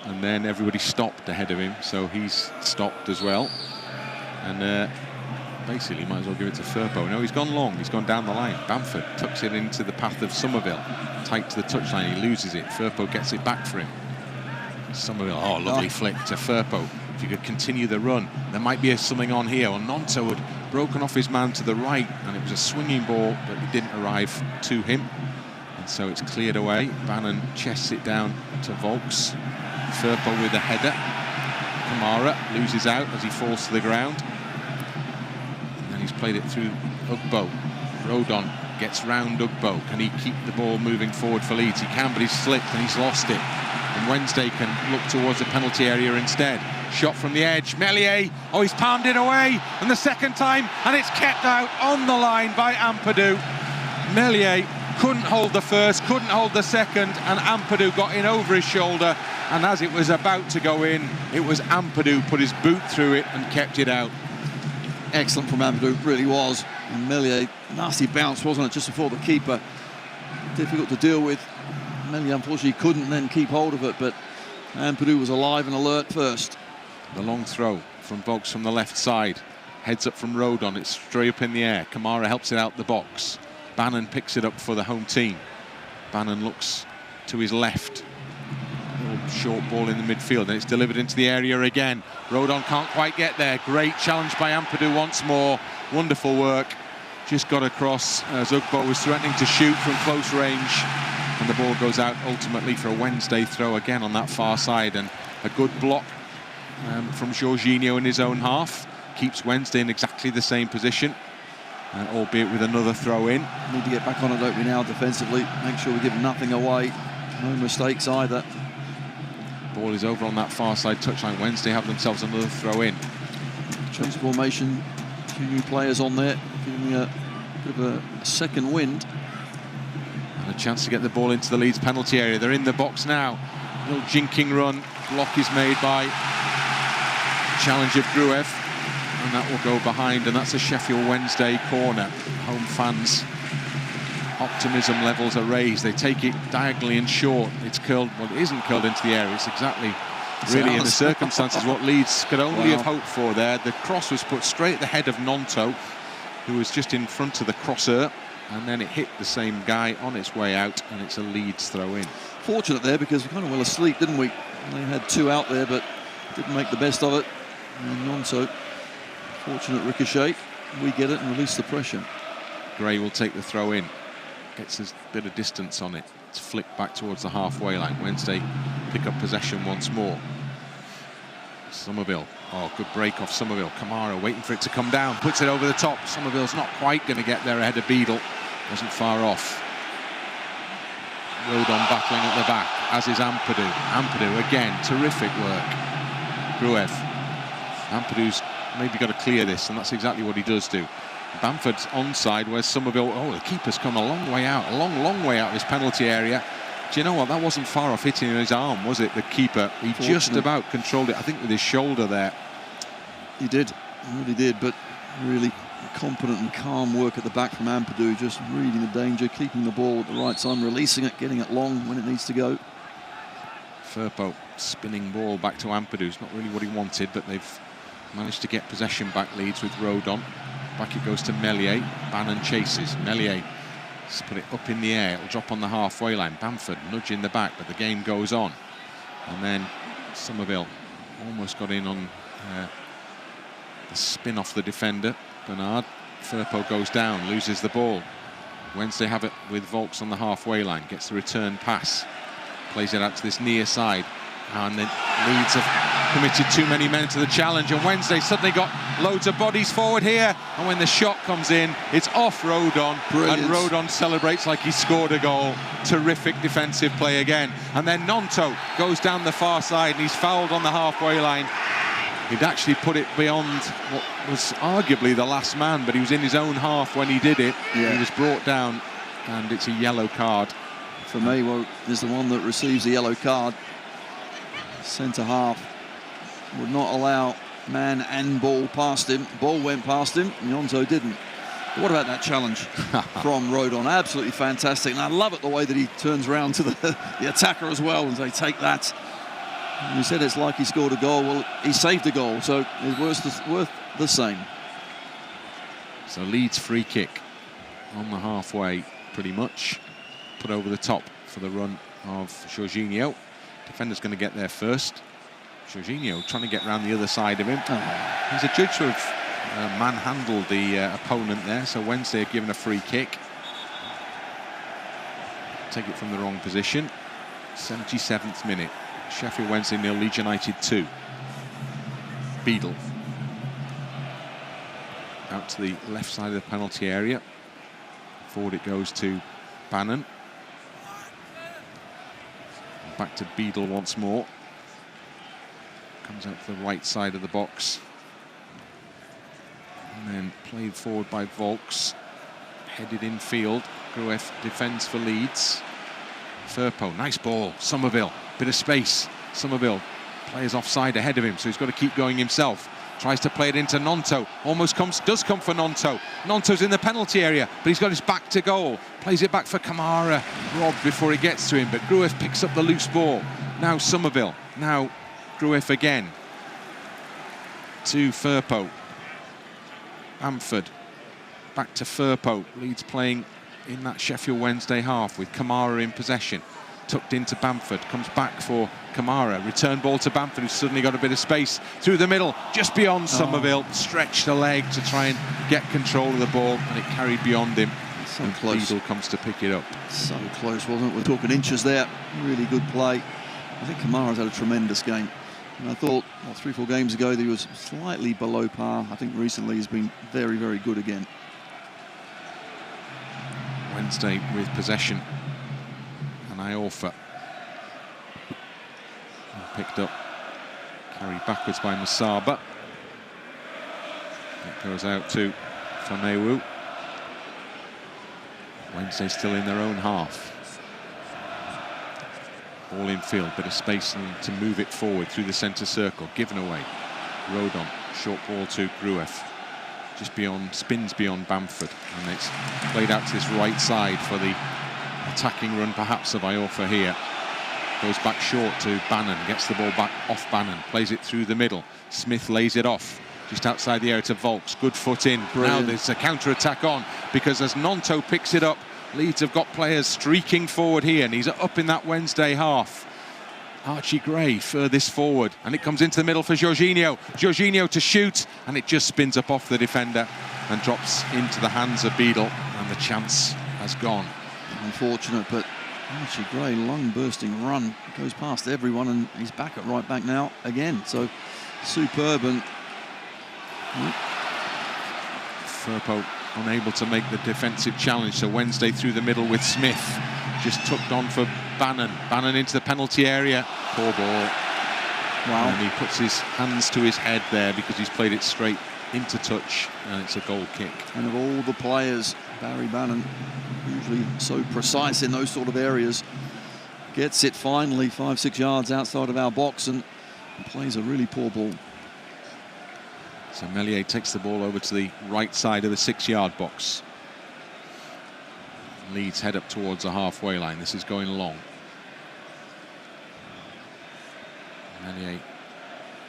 And then everybody stopped ahead of him, so he's stopped as well. And basically might as well give it to Firpo. No, he's gone long, he's gone down the line. Bamford tucks it into the path of Summerville. Tight to the touchline, he loses it. Firpo gets it back for him. Summerville, oh, lovely flick to Firpo. If you could continue the run, there might be something on here. Well, Gnonto had broken off his man to the right, and it was a swinging ball, but it didn't arrive to him. So it's cleared away. Bannan chests it down to Vaulks. Firpo with a header. Kamara loses out as he falls to the ground. And then he's played it through Ugbo. Rodon gets round Ugbo. Can he keep the ball moving forward for Leeds? He can, but he's slipped and he's lost it. And Wednesday can look towards the penalty area instead. Shot from the edge. Meslier. Oh, he's pounded away. And the second time. And it's kept out on the line by Ampadu. Meslier couldn't hold the first, couldn't hold the second, and Ampadu got in over his shoulder, and as it was about to go in, it was Ampadu put his boot through it and kept it out. Excellent from Ampadu, it really was. And Meslier, nasty bounce, wasn't it, just before the keeper. Difficult to deal with. Meslier unfortunately couldn't then keep hold of it, but Ampadu was alive and alert first. The long throw from Vaulks from the left side. Heads up from Rodon, it's straight up in the air. Kamara helps it out the box. Bannan picks it up for the home team. Bannan looks to his left. Short ball in the midfield, and it's delivered into the area again. Rodon can't quite get there. Great challenge by Ampadu once more. Wonderful work. Just got across as Ugbo was threatening to shoot from close range. And the ball goes out ultimately for a Wednesday throw again on that far side. And a good block from Georginio in his own half. Keeps Wednesday in exactly the same position. Albeit with another throw in. Need to get back on it, don't we, now, defensively? Make sure we give nothing away. No mistakes either. Ball is over on that far side touchline. Wednesday have themselves another throw in. Change formation. A few new players on there, giving a bit of a second wind. And a chance to get the ball into the Leeds penalty area. They're in the box now. A little jinking run. Block is made by challenge of Gruev. And that will go behind, and that's a Sheffield Wednesday corner. Home fans' optimism levels are raised. They take it diagonally and short. It's curled, well, it isn't curled into the air. It's exactly, really, in the circumstances, what Leeds could only have hoped for there. The cross was put straight at the head of Gnonto, who was just in front of the crosser, and then it hit the same guy on its way out, and it's a Leeds throw in. Fortunate there, because we kind of well asleep, didn't we? They had two out there, but didn't make the best of it. And Gnonto, fortunate ricochet, we get it and release the pressure. Gray will take the throw in, gets a bit of distance on it. It's flicked back towards the halfway line. Wednesday pick up possession once more. Summerville, oh, good break off Summerville. Kamara waiting for it to come down, puts it over the top. Summerville's not quite going to get there ahead of Beadle, wasn't far off. Rodon battling at the back, as is Ampadu. Ampadu again, terrific work. Gruev. Ampadu's maybe got to clear this, and that's exactly what he does do. Bamford's onside, where Summerville, oh, the keeper's come a long way out, a long way out of his penalty area. Do you know what? That wasn't far off hitting his arm, was it, the keeper? He just about controlled it, I think, with his shoulder there. He did, he really did, but really competent and calm work at the back from Ampadu, just reading the danger, keeping the ball at the right time, releasing it, getting it long when it needs to go. Firpo spinning ball back to Ampadu. It's not really what he wanted, but they've managed to get possession back, Leeds, with Rodon. Back it goes to Meslier. Bannan chases. Meslier just put it up in the air. It'll drop on the halfway line. Bamford nudging the back, but the game goes on. And then Summerville almost got in on the spin off the defender, Bernard. Firpo goes down, loses the ball. Wednesday have it with Vaulks on the halfway line. Gets the return pass. Plays it out to this near side. And then Leeds have committed too many men to the challenge, and Wednesday suddenly got loads of bodies forward here, and when the shot comes in, it's off Rodon. Brilliant. And Rodon celebrates like he scored a goal. Terrific defensive play again. And then Gnonto goes down the far side, and he's fouled on the halfway line. He'd actually put it beyond what was arguably the last man, but he was in his own half when he did it. Yeah. He was brought down, and it's a yellow card. Famewo is the one that receives the yellow card. Centre half would not allow man and ball past him. Ball went past him, Gnonto didn't. But what about that challenge from Rodon? Absolutely fantastic. And I love it the way that he turns around to the attacker as well and they take that. And he said it's like he scored a goal. Well, he saved a goal, so it's worth the same. So Leeds free kick on the halfway, pretty much. Put over the top for the run of Georginio. Defender's going to get there first. Georginio trying to get around the other side of him. He's a judge who have manhandled the opponent there, so Wednesday have given a free kick. Take it from the wrong position. 77th minute. Sheffield Wednesday 0, Leeds United 2. Beadle. Out to the left side of the penalty area. Forward it goes to Bannan. Back to Beadle once more. Comes out to the right side of the box. And then played forward by Vaulks. Headed in field. Gruev defends for Leeds. Firpo, nice ball. Summerville, bit of space. Summerville, players offside ahead of him, so he's got to keep going himself. Tries to play it into Gnonto. Does come for Gnonto. Gnonto's in the penalty area, but he's got his back to goal. Plays it back for Kamara. Robbed before he gets to him, but Gruev picks up the loose ball. Now Summerville. Now Gruev again. To Firpo. Bamford. Back to Firpo. Leeds playing in that Sheffield Wednesday half with Kamara in possession. Tucked into Bamford, comes back for Kamara. Return ball to Bamford, who's suddenly got a bit of space through the middle, just beyond Summerville. Stretched a leg to try and get control of the ball, and it carried beyond him. So close. Beadle comes to pick it up. So close, wasn't it? We're talking inches there. Really good play. I think Kamara's had a tremendous game. And I thought, well, 3-4 games ago, that he was slightly below par. I think recently he's been very, very good again. Wednesday with possession. And Iorfa picked up, carried backwards by Musaba. It goes out to Famewo. Wednesday still in their own half. Ball in field, bit of space and to move it forward through the centre circle. Given away. Rodon, short ball to Gruev. Just beyond, spins beyond Bamford. And it's played out to this right side for the attacking run perhaps of Iorfa here. Goes back short to Bannan, gets the ball back off Bannan, plays it through the middle. Smith lays it off, just outside the area to Vaulks. Good foot in. Brilliant. Now there's a counter-attack on, because as Gnonto picks it up, Leeds have got players streaking forward here, and he's up in that Wednesday half. Archie Gray furthest forward, and it comes into the middle for Georginio. Georginio to shoot, and it just spins up off the defender and drops into the hands of Beadle, and the chance has gone. Unfortunate, but Archie Gray, lung-bursting run, goes past everyone, and he's back at right back now again. So superb. And Firpo unable to make the defensive challenge, so Wednesday through the middle with Smith, just tucked on for Bannan. Bannan into the penalty area. Poor ball. Wow. And he puts his hands to his head there because he's played it straight into touch, and it's a goal kick. And of all the players, Barry Bannan, usually so precise in those sort of areas, gets it finally 5-6 yards outside of our box and plays a really poor ball. So Meslier takes the ball over to the right side of the 6-yard box. Leeds head up towards the halfway line. This is going long. Meslier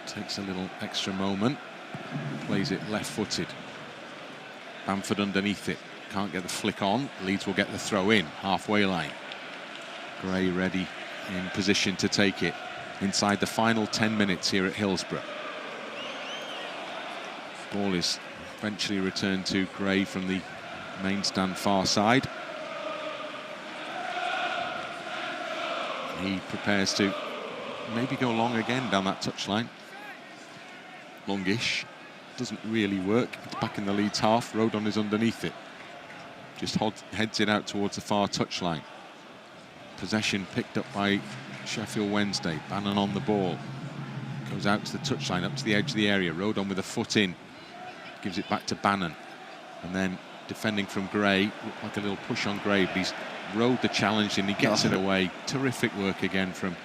takes a little extra moment, plays it left-footed. Bamford underneath it, can't get the flick on. Leeds will get the throw in, halfway line. Gray ready in position to take it inside the final 10 minutes here at Hillsborough. Ball is eventually returned to Gray from the main stand far side. He prepares to maybe go long again down that touchline. Longish. Doesn't really work. It's back in the Leeds half. Rodon is underneath it. Just heads it out towards the far touchline. Possession picked up by Sheffield Wednesday. Bannan on the ball. Goes out to the touchline, up to the edge of the area. Rodon with a foot in. Gives it back to Bannan. And then defending from Gray. Like a little push on Gray, but he's rode the challenge and he gets it away. Terrific work again from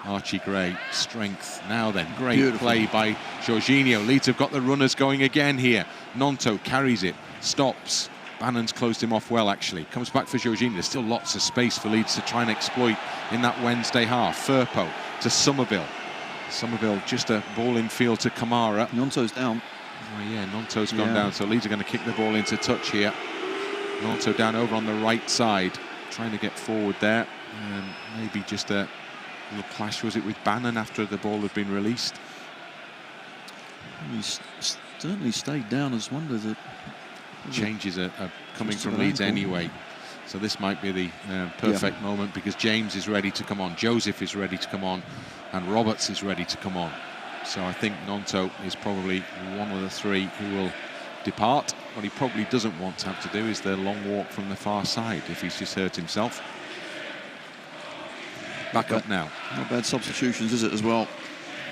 Archie Gray. Strength. Now then, great Beautiful. Play by Georginio. Leeds have got the runners going again here. Gnonto carries it, stops. Bannon's closed him off well, actually. Comes back for Georginio. There's still lots of space for Leeds to try and exploit in that Wednesday half. Firpo to Summerville. Summerville just a ball in field to Kamara. Gnonto's down. Oh yeah, Gnonto's gone down, so Leeds are going to kick the ball into touch here. Gnonto down over on the right side, trying to get forward there. Maybe just a little clash, was it, with Bannan after the ball had been released? He's certainly stayed down. I just wonder that changes are coming from Leeds anyway, so this might be the perfect moment, because James is ready to come on, Joseph is ready to come on, and Roberts is ready to come on. So I think Gnonto is probably one of the three who will depart. What he probably doesn't want to have to do is the long walk from the far side if he's just hurt himself. Back up now. Not bad substitutions, is it, as well?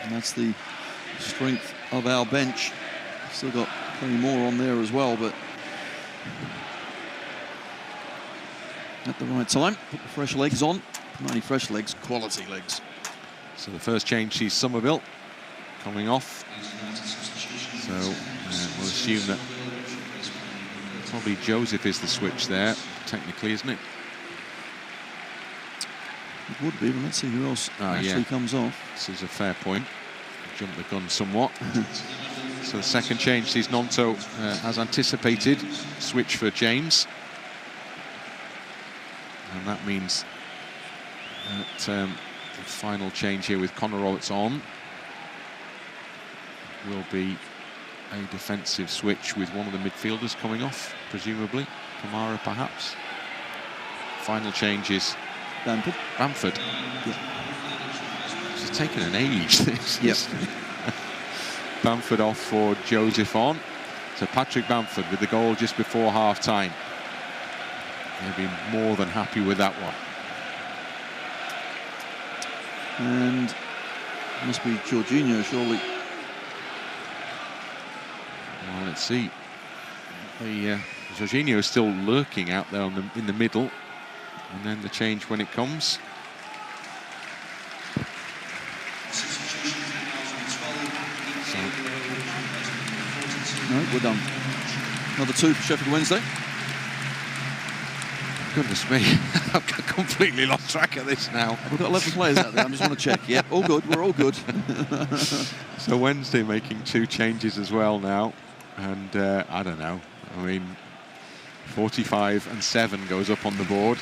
And that's the strength of our bench. Still got plenty more on there as well, but at the right time, put the fresh legs on. Not only fresh legs, quality legs. So the first change sees Summerville coming off. So we'll assume that probably Joseph is the switch there, technically, isn't it? It would be, but let's see who else actually comes off. This is a fair point. Jumped the gun somewhat. So the second change sees Gnonto, as anticipated, switch for James. And that means that the final change here with Conor Roberts on will be a defensive switch with one of the midfielders coming off, presumably. Kamara, perhaps. Final change is Bamford. Bamford. It's taken an age, this. Yes. Bamford off for Joseph on. So Patrick Bamford with the goal just before half-time. They've been more than happy with that one. And must be Georginio, surely. Well, let's see. Georginio is still lurking out there in the middle. And then the change when it comes. No, we're done. Another two for Sheffield Wednesday. Goodness me, I've completely lost track of this now. We've got 11 players out there, I just want to check. Yep, all good, we're all good. So Wednesday making two changes as well now. And I don't know, I mean, 45 and 7 goes up on the board.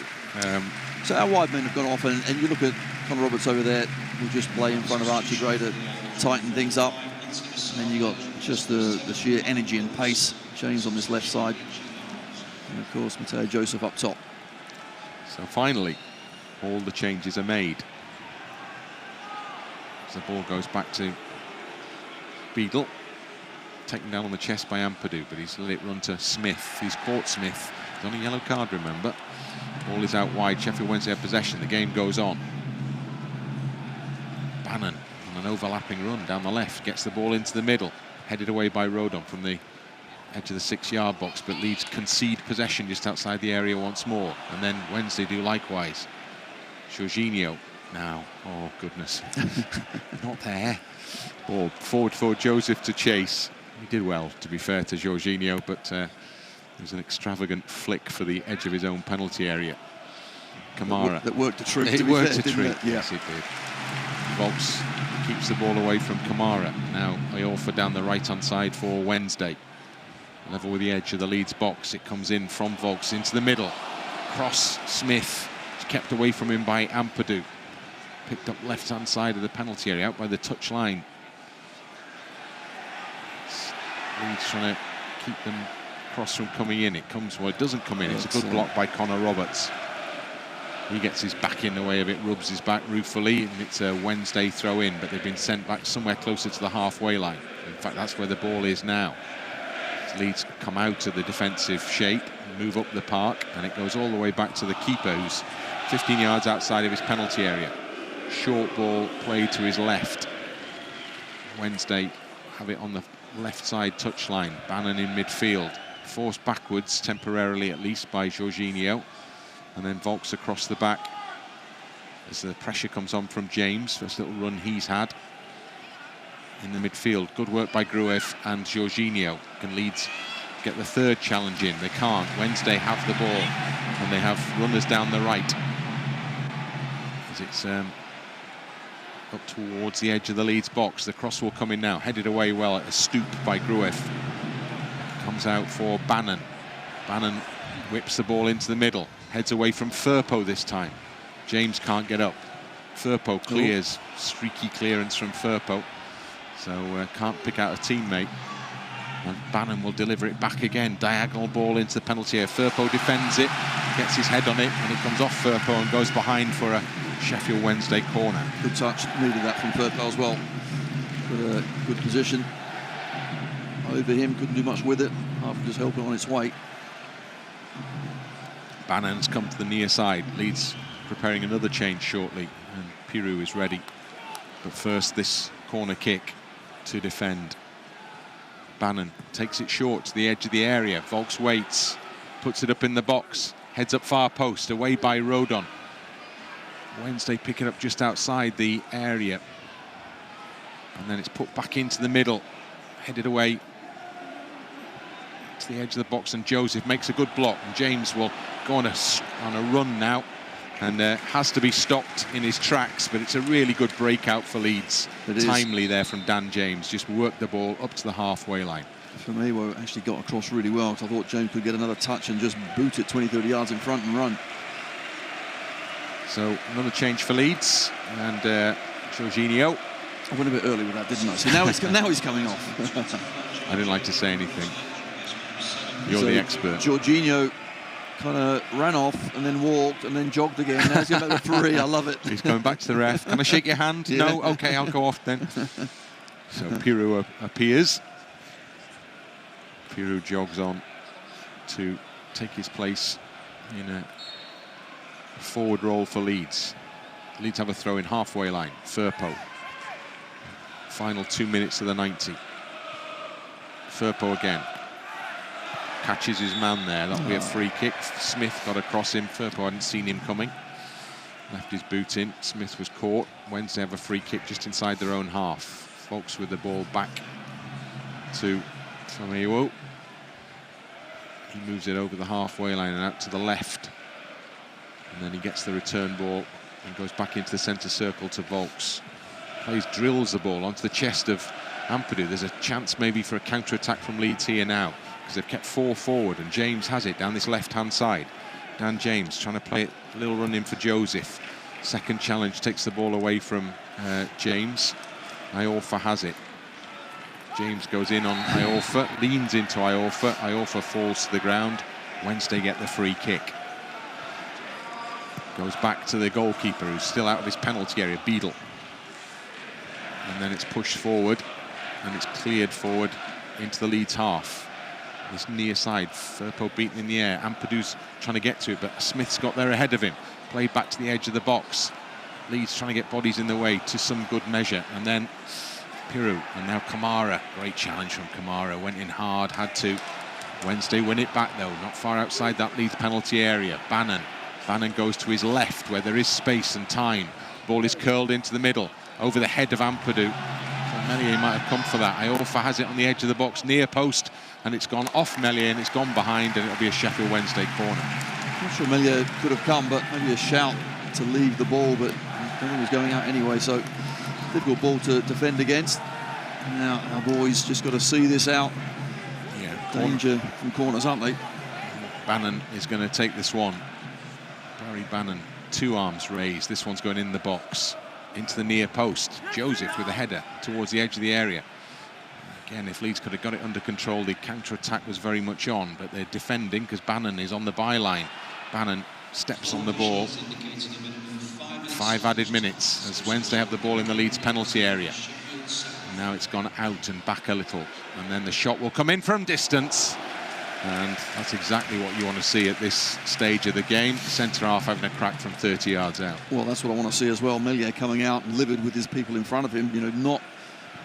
So our wide men have gone off, and you look at Conor Roberts over there, who just play in front of Archie Gray to tighten things up. And then you got just the sheer energy and pace. James on this left side. And of course, Mateo Joseph up top. So finally, all the changes are made. As the ball goes back to Beadle. Taken down on the chest by Ampadu, but he's let it run to Smith. He's caught Smith. He's on a yellow card, remember. Ball is out wide. Sheffield Wednesday have possession. The game goes on. Bannan on an overlapping run down the left. Gets the ball into the middle. Headed away by Rodon from the edge of the 6-yard box, but Leeds concede possession just outside the area once more. And then Wednesday do likewise. Georginio now. Oh, goodness. Not there. Ball forward for Joseph to chase. He did well, to be fair to Georginio, but it was an extravagant flick for the edge of his own penalty area. Kamara. That worked a trick. It worked a trick. Yeah. Yes, it did. Vaulks keeps the ball away from Kamara. Now Iorfa down the right-hand side for Wednesday. Level with the edge of the Leeds box. It comes in from Vaulks into the middle. Cross, Smith. It's kept away from him by Ampadu. Picked up left-hand side of the penalty area, out by the touch line. Leeds trying to keep them cross from coming in. It comes, well, it doesn't come in. It's a good block by Connor Roberts. He gets his back in the way of it, rubs his back ruefully, and it's a Wednesday throw in, but they've been sent back somewhere closer to the halfway line. In fact, that's where the ball is now. Leeds come out of the defensive shape, move up the park, and it goes all the way back to the keeper, who's 15 yards outside of his penalty area. Short ball played to his left. Wednesday have it on the left side touchline. Bannan in midfield, forced backwards temporarily at least by Georginio, and then Vaulks across the back as the pressure comes on from James. First little run he's had in the midfield. Good work by Gruev and Georginio. Can Leeds get the third challenge in? They can't. Wednesday have the ball, and they have runners down the right as it's up towards the edge of the Leeds box. The cross will come in now, headed away well at a stoop by Gruev. Comes out for Bannan. Bannan whips the ball into the middle, heads away from Firpo this time. James can't get up. Firpo clears. Streaky clearance from Firpo, so can't pick out a teammate. And Bannan will deliver it back again. Diagonal ball into the penalty area. Firpo defends it, gets his head on it, and it comes off Firpo and goes behind for a Sheffield Wednesday corner. Good touch, needed that from Firpo as well. Good position over him, couldn't do much with it, after just helping on its way. Bannan's come to the near side. Leeds preparing another change shortly, and Piroe is ready. But first, this corner kick to defend. Bannan takes it short to the edge of the area. Vaulks waits, puts it up in the box, heads up far post, away by Rodon. Wednesday pick it up just outside the area, and then it's put back into the middle, headed away to the edge of the box, and Joseph makes a good block, and James will go on a run now, and has to be stopped in his tracks, but it's a really good breakout for Leeds. Timely there from Dan James, just worked the ball up to the halfway line. Famewo actually got across really well, because I thought James could get another touch and just boot it 20-30 yards in front and run. So another change for Leeds, and Georginio. I went a bit early with that, didn't I? See, now he's coming off. I didn't like to say anything. You're the expert. Georginio kind of ran off and then walked and then jogged again. Now he's going back to three. I love it. He's going back to the ref. Can I shake your hand? Yeah. No? OK, I'll go off then. So Piroe appears. Piroe jogs on to take his place in a forward roll for Leeds. Leeds have a throw in halfway line. Firpo. Final 2 minutes of the 90. Firpo again. Catches his man there. That'll be a free kick. Smith got across him. Firpo hadn't seen him coming. Left his boot in. Smith was caught. Wednesday have a free kick just inside their own half. Vaulks with the ball back to Famewo. He moves it over the halfway line and out to the left. And then he gets the return ball and goes back into the centre circle to Vaulks. Drills the ball onto the chest of Ampadu. There's a chance maybe for a counter-attack from Leeds here now, because they've kept four forward, and James has it down this left-hand side. Dan James trying to play it, a little run in for Joseph. Second challenge takes the ball away from James. Iorfa has it. James goes in on Iorfa, leans into Iorfa. Iorfa falls to the ground. Wednesday get the free kick. Goes back to the goalkeeper, who's still out of his penalty area, Beadle. And then it's pushed forward, and it's cleared forward into the Leeds half. This near side, Firpo beaten in the air. Ampadu's trying to get to it, but Smith's got there ahead of him. Played back to the edge of the box. Leeds trying to get bodies in the way to some good measure. And then Piroe, and now Kamara. Great challenge from Kamara. Went in hard, had to. Wednesday win it back, though. Not far outside that Leeds penalty area. Bannan. Bannan goes to his left, where there is space and time. Ball is curled into the middle, over the head of Ampadu. Meslier might have come for that. Iorfa has it on the edge of the box, near post, and it's gone off Meslier, and it's gone behind, and it'll be a Sheffield Wednesday corner. I'm not sure Meslier could have come, but maybe a shout to leave the ball, but I think he was going out anyway, so difficult ball to defend against. Now our boys just got to see this out. Yeah, Danger from corners, aren't they? Bannan is going to take this one. Barry Bannan, 2 arms raised. This one's going in the box, into the near post. Joseph with a header towards the edge of the area. Again, if Leeds could have got it under control, the counter-attack was very much on, but they're defending because Bannan is on the byline. Bannan steps on the ball. 5 added minutes as Wednesday have the ball in the Leeds penalty area. Now it's gone out and back a little, and then the shot will come in from distance. And that's exactly what you want to see at this stage of the game. Centre-half having a crack from 30 yards out. Well, that's what I want to see as well. Meslier coming out and livid with his people in front of him, you know, not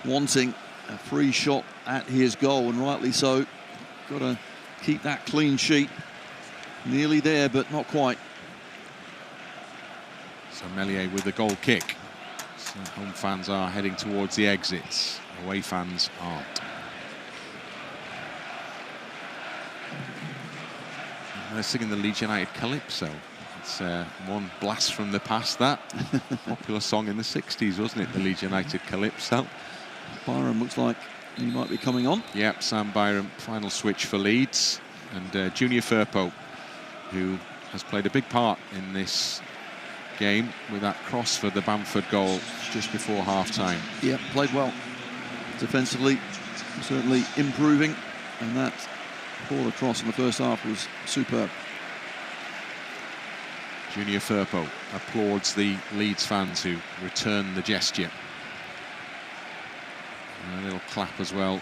wanting a free shot at his goal, and rightly so. Got to keep that clean sheet. Nearly there, but not quite. So Meslier with the goal kick. So home fans are heading towards the exits. Away fans aren't. They're singing the Leeds United Calypso. It's one blast from the past, that. Popular song in the 60s, wasn't it? The Leeds United Calypso. Byram looks like he might be coming on. Yep, Sam Byram, final switch for Leeds. And Junior Firpo, who has played a big part in this game with that cross for the Bamford goal just before half-time. Yeah, played well. Defensively, certainly improving. And that ball across in the first half was superb. Junior Firpo applauds the Leeds fans who return the gesture. And a little clap as well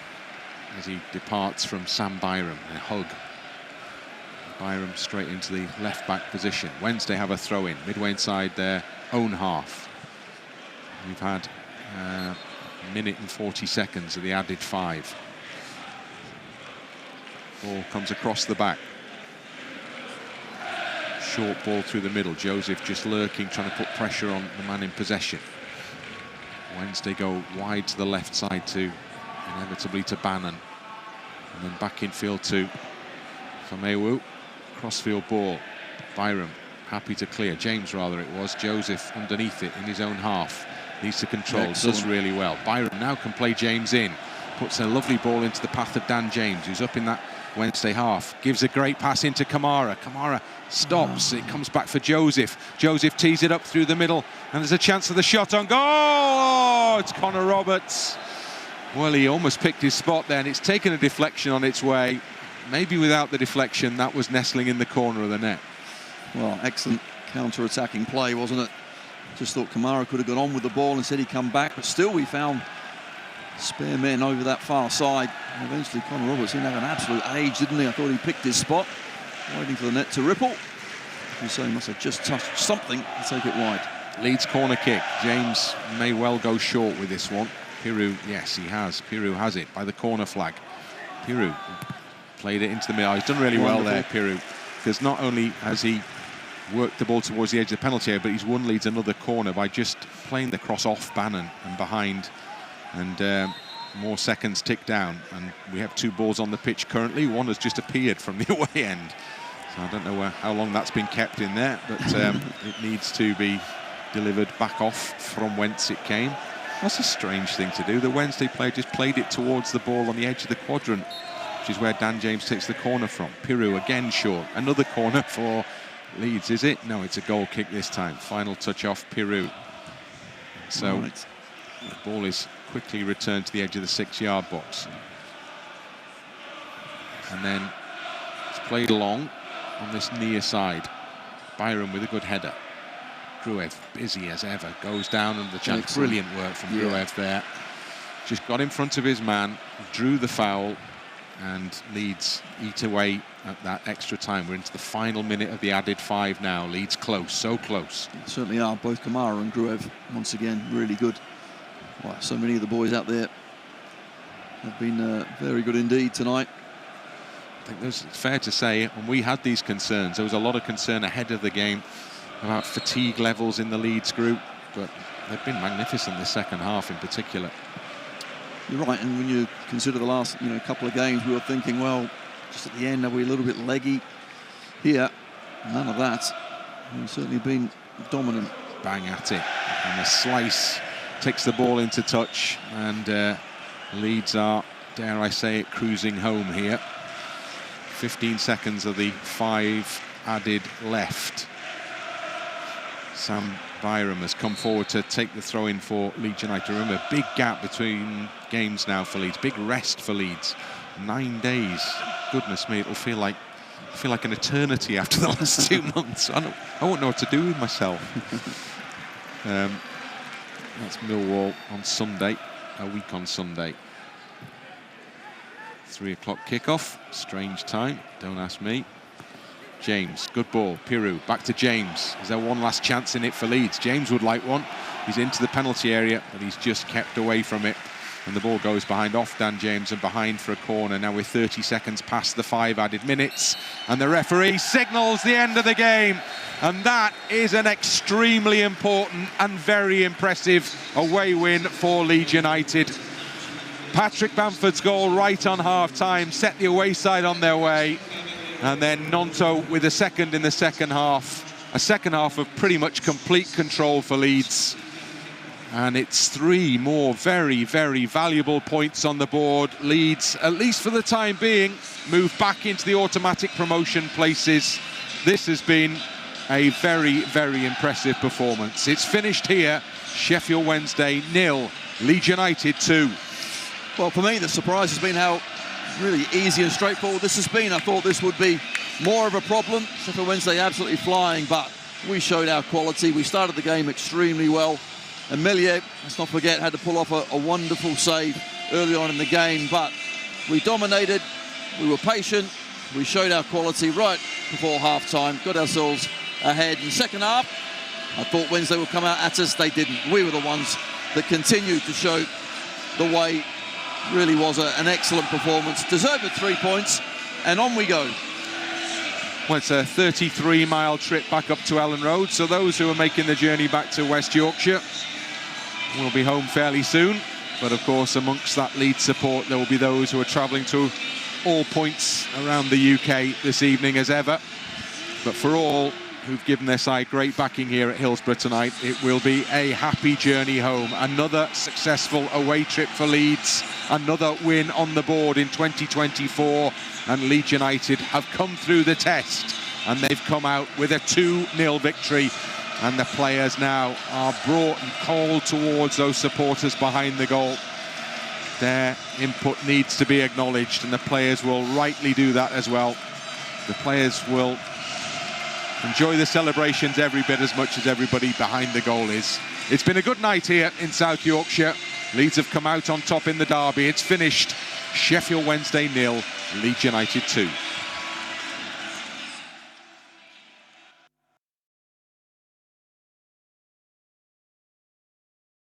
as he departs from Sam Byram, a hug. Byram straight into the left-back position. Wednesday have a throw-in, midway inside their own half. We've had a minute and 40 seconds of the added 5. Ball comes across the back. Short ball through the middle. Joseph just lurking, trying to put pressure on the man in possession. Wednesday go wide to the left side to, inevitably, to Bannan. And then back in field to Famewo. Crossfield ball. Byram happy to clear. James, rather, it was. Joseph underneath it in his own half. Needs to control. Excellent. Does really well. Byram now can play James in. Puts a lovely ball into the path of Dan James, who's up in that Wednesday half. Gives a great pass into Kamara. Kamara stops. It comes back for Joseph. Joseph tees it up through the middle, and there's a chance for the shot on goal. Oh, it's Connor Roberts. Well, he almost picked his spot there, and it's taken a deflection on its way. Maybe without the deflection, that was nestling in the corner of the net. Well, excellent counter-attacking play, wasn't it? Just thought Kamara could have gone on with the ball and said he'd come back, but still we found spare men over that far side. And eventually Connor Roberts didn't have an absolute age, didn't he? I thought he picked his spot, waiting for the net to ripple. You say he must have just touched something to take it wide. Leeds corner kick. James may well go short with this one. Piroe, yes, he has. Piroe has it by the corner flag. Piroe played it into the middle. He's done really well there, Piroe, because not only has he worked the ball towards the edge of the penalty area, but he's won Leeds another corner by just playing the cross off Bannan and behind. And more seconds tick down, and we have 2 balls on the pitch currently. One has just appeared from the away end, so I don't know how long that's been kept in there, but it needs to be delivered back off from whence it came. That's a strange thing to do. The Wednesday player just played it towards the ball on the edge of the quadrant, which is where Dan James takes the corner from. Piroe again short. Another corner for Leeds, is it? No, it's a goal kick this time. Final touch off Piroe. So the ball is quickly returned to the edge of the 6-yard box. And then it's played along on this near side. Byram with a good header. Gruev, busy as ever, goes down under the chance. Excellent. Brilliant work from Gruev there. Just got in front of his man, drew the foul, and Leeds eat away at that extra time. We're into the final minute of the added 5 now. Leeds close, so close. Certainly are. Both Kamara and Gruev, once again, really good. Wow, so many of the boys out there have been very good indeed tonight. I think it's fair to say, and we had these concerns. There was a lot of concern ahead of the game about fatigue levels in the Leeds group, but they've been magnificent the second half in particular. You're right, and when you consider the last couple of games, we were thinking, well, just at the end, are we a little bit leggy here? None of that. We've certainly been dominant. Bang at it, and a slice takes the ball into touch, and Leeds are, dare I say it, cruising home here. 15 seconds of the 5 added left. Byram has come forward to take the throw in for Leeds United. Remember, big gap between games now for Leeds, big rest for Leeds. 9 days. Goodness me, it'll feel like an eternity after the last 2 months. I won't know what to do with myself. That's Millwall on Sunday, a week on Sunday. 3 o'clock kickoff, strange time, don't ask me. James, good ball, Piroe, back to James. Is there one last chance in it for Leeds? James would like one. He's into the penalty area, but he's just kept away from it. And the ball goes behind off Dan James and behind for a corner. Now we're 30 seconds past the 5 added minutes. And the referee signals the end of the game. And that is an extremely important and very impressive away win for Leeds United. Patrick Bamford's goal right on half-time set the away side on their way. And then Gnonto with a second in the second half. A second half of pretty much complete control for Leeds. And it's 3 more very, very valuable points on the board. Leeds, at least for the time being, move back into the automatic promotion places. This has been a very, very impressive performance. It's finished here. Sheffield Wednesday 0, Leeds United 2. Well, for me, the surprise has been how really easy and straightforward this has been. I thought this would be more of a problem. Sheffield Wednesday absolutely flying, but we showed our quality. We started the game extremely well. And Meslier, let's not forget, had to pull off a wonderful save early on in the game, but we dominated, we were patient, we showed our quality right before half-time, got ourselves ahead. In the second half, I thought Wednesday would come out at us, they didn't. We were the ones that continued to show the way. Really was an excellent performance, deserved 3 points, and on we go. Well, it's a 33-mile trip back up to Ellen Road, so those who are making the journey back to West Yorkshire will be home fairly soon. But of course, amongst that Leeds support, there will be those who are travelling to all points around the UK this evening as ever. But for all who've given their side great backing here at Hillsborough tonight, it will be a happy journey home. Another successful away trip for Leeds, another win on the board in 2024, and Leeds United have come through the test and they've come out with a 2-0 victory. And the players now are brought and called towards those supporters behind the goal. Their input needs to be acknowledged, and the players will rightly do that as well. The players will enjoy the celebrations every bit as much as everybody behind the goal is. It's been a good night here in South Yorkshire. Leeds have come out on top in the derby. It's finished Sheffield Wednesday 0, Leeds United 2.